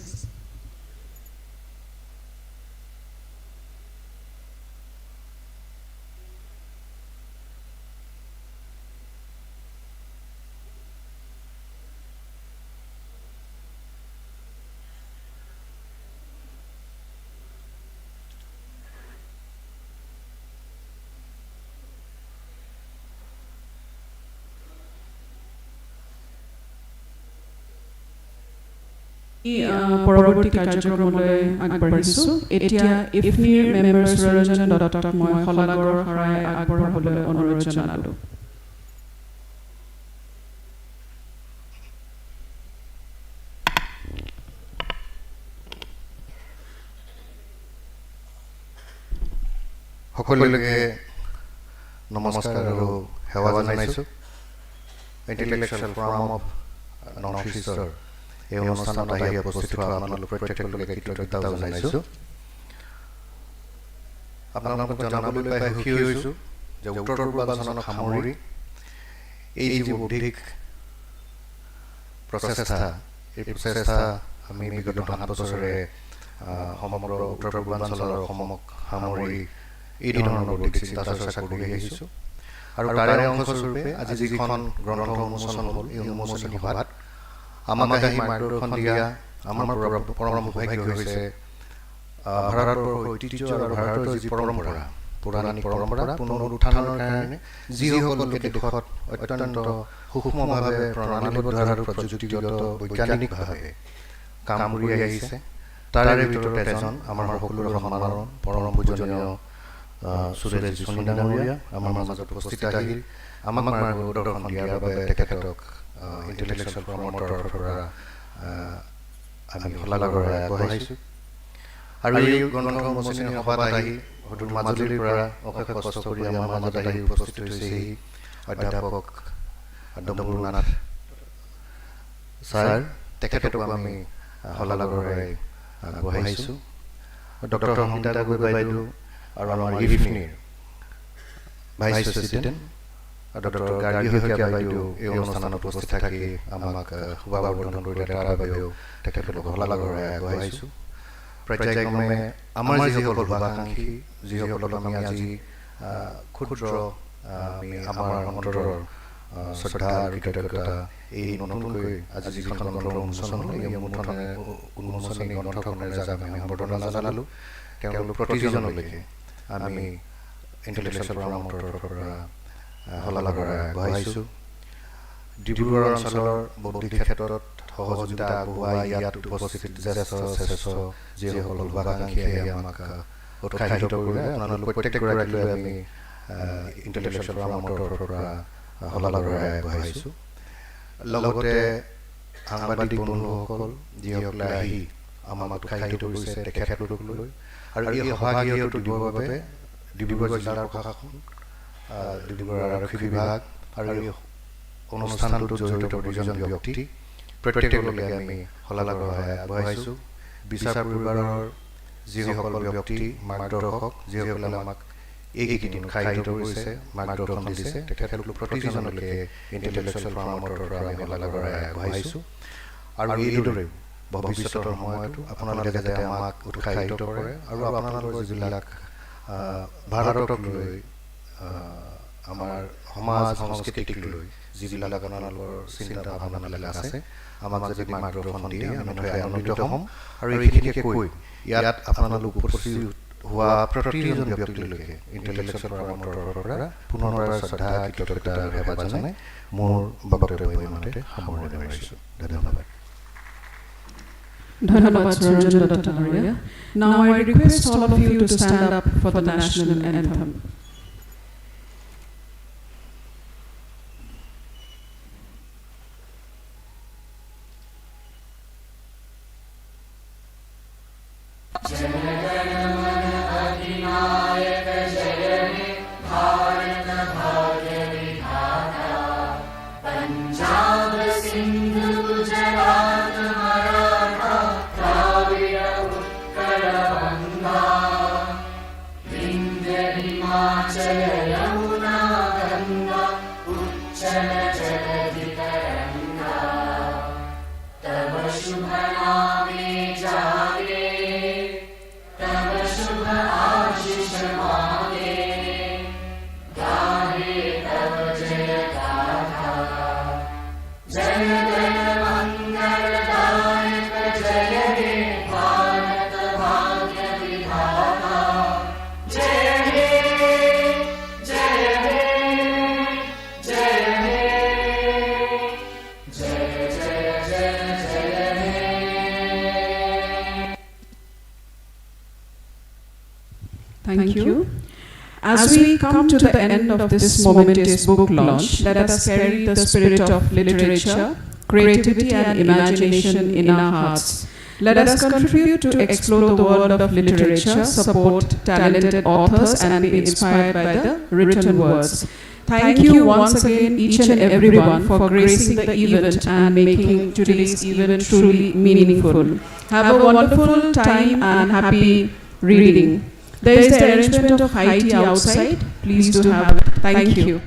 পৰৱৰ্তী কাৰ্যক্ৰমলৈ আগবাঢ়িছোঁ এতিয়া ইফনিৰ মেম্বাৰ সুৰঞ্জন দত্তক মই শলাগৰ শৰাই আগবঢ়াবলৈ অনুৰোধ জনালোঁ সকলোকে নমস্কাৰ আৰু সেৱা জনাইছোঁ ইণ্টেলেকচুৱেল ফৰাম অফ নৰ্থ ইষ্টৰ এই অনুষ্ঠানত আহি উপস্থিত হোৱা আপোনালোক প্ৰত্যেককে কৃতজ্ঞতা জনাইছোঁ আপোনালোকক জনাবলৈ পাই সুখী হৈছোঁ যে উত্তৰ পূৰ্বাঞ্চলক সামৰি এই যি বৌদ্ধিক প্ৰচেষ্টা এই প্ৰচেষ্টা আমি বিগত 7 বছৰে সমগ্ৰ উত্তৰ পূৰ্বাঞ্চলৰ অসমক সামৰি এই ধৰণৰ বৌদ্ধিক চিন্তা চৰ্চা কৰি আহিছোঁ আৰু তাৰে অংশস্বৰূপে আজি যিখন গ্ৰন্থ উন্মোচন হ'ল এই উন্মোচনী সভাত আমাক আহি মাৰ্গদৰ্শন দিয়া আমাৰ পৰম সৌভাগ্য হৈছে ভাৰতৰ ঐতিহ্য আৰু ভাৰতৰ যি পৰম্পৰা পৌৰাণিক পৰম্পৰা পুনৰুত্থানৰ কাৰণে যিসকলে দেশত অত্যন্ত সূক্ষ্মভাৱে প্ৰণালীবদ্ধ আৰু প্ৰযুক্তিগত বৈজ্ঞানিকভাৱে কাম কৰি আহিছে তাৰে ভিতৰত এজন আমাৰ সকলোৰে সন্মানৰ পৰম পূজনীয় সুৰেশ সোণী ডাঙৰীয়া আমাৰ মাজত উপস্থিত আহিল আমাক মাৰ্গদৰ্শন দিয়াৰ বাবে তেখেতক ইণ্টেলেকচুৱেল ফৰামৰ তৰফৰ পৰা আমি শলাগৰ আগবঢ়াইছোঁ আৰু এই গ্ৰন্থ উন্মোচনী সভাত আহি হয়তো মাজুলীৰ পৰা অশেষ কষ্ট কৰি আমাৰ মাজত আহি উপস্থিত হৈছেহি অধ্যাপক ডম্বৰুনাথ ছাৰ তেখেতক আমি শলাগৰে আগবঢ়াইছোঁ ডক্টৰ সংগীতা গগৈ বাইদেউ আৰু আমাৰ ইফনিৰ vice president doctor Gargi Saikia বাইদেউ এই অনুষ্ঠানত উপস্থিত থাকি আমাক শুভাৱৰ্ধন কৰিলে তাৰ বাবেও তেখেতলোকক শলাগৰে আগবঢ়াইছোঁ পৰ্যায়ক্ৰমে আমাৰ যিসকল শুভাকাংক্ষী যিসকলক আমি আজি ক্ষুদ্ৰ আমি আমাৰ অন্তৰৰ শ্ৰদ্ধা আৰু কৃতজ্ঞতা এই নতুনকৈ আজি যিখন গ্ৰন্থ উন্মোচন হ'ল এই উন্মোচনী গ্ৰন্থখনেৰে যাক আমি সম্বৰ্ধনা জনালোঁ তেওঁলোক প্ৰতিজনলৈকে আমি ইণ্টেলেকচুৱেল ফৰামৰ তৰফৰ পৰা শলাগৰে আগবঢ়াইছোঁ ডিব্ৰুগড় অঞ্চলৰ বৌদ্ধিক ক্ষেত্ৰত সহযোগিতা আগবঢ়োৱা ইয়াত উপস্থিত জ্যেষ্ঠ শ্ৰেষ্ঠ যিসকল শুভাকাংক্ষী আহি আমাক উৎসাহিত কৰিলে আপোনালোক প্ৰত্যেকগৰাকীলৈ আমি ইণ্টেলেকচুৱেল ফৰামৰ তৰফৰ পৰা শলাগৰে আগবঢ়াইছোঁ লগতে সাংবাদিক বন্ধুসকল যিসকলে আহি আমাক উৎসাহিত কৰিছে তেখেতলোকলৈ আৰু এই সভাগৃহটো দিবৰ বাবে ডিব্ৰুগড় জিলাৰ প্ৰশাসন ডিব্ৰুগড় আৰক্ষী বিভাগ আৰু এই অনুষ্ঠানটোত জড়িত প্ৰতিজন ব্যক্তি প্ৰত্যেকলৈকে আমি শলাগৰে আগবঢ়াইছোঁ বিচাৰ পৰিবাৰৰ যিসকল ব্যক্তি মাৰ্গদৰ্শক যিসকলে আমাক এইকেইদিন উৎসাহিত কৰিছে মাৰ্গদৰ্শন দিছে তেখেতলোক প্ৰতিজনলৈকে ইণ্টেলেকচুৱেল ফৰামৰ পৰা আমি শলাগৰে আগবঢ়াইছোঁ আৰু এইদৰে ভৱিষ্যতৰ সময়তো আপোনালোকে যাতে আমাক উৎসাহিত কৰে আৰু আপোনালোকৰ যিবিলাক ভাৰতক লৈ আমাৰ সমাজ সংস্কৃতিক লৈ যিবিলাক আপোনালোকৰ চিন্তা ভাৱনাবিলাক আছে আমাক যদি মাৰ্গদৰ্শন দিয়ে আমি ধৰি আনন্দিত হ'ম আৰু এইখিনিকে কৈ ইয়াত আপোনালোক উপস্থিত হোৱা প্ৰতিজন ব্যক্তিলৈকে ইণ্টেলেকচুৱেল ফৰামৰ তৰফৰ পৰা পুনৰবাৰ শ্ৰদ্ধা কৃতজ্ঞতা আৰু সেৱা জনাই মোৰ বক্তব্য ইমানতে সামৰণি মাৰিছোঁ ধন্যবাদ Dhanyabad Ranjan Dattanaria. Now I request all of you to stand up for the national anthem. Thank you. As we come to the end of this momentous book launch, let us carry the spirit of literature, creativity and imagination in our hearts. Let us contribute to explore the world of literature, support talented authors and be inspired by the written words. Thank you once again each and everyone for gracing the event and making today's event truly meaningful. Have a wonderful time and happy reading. There is the arrangement of high tea outside. Please do have it. Thank you.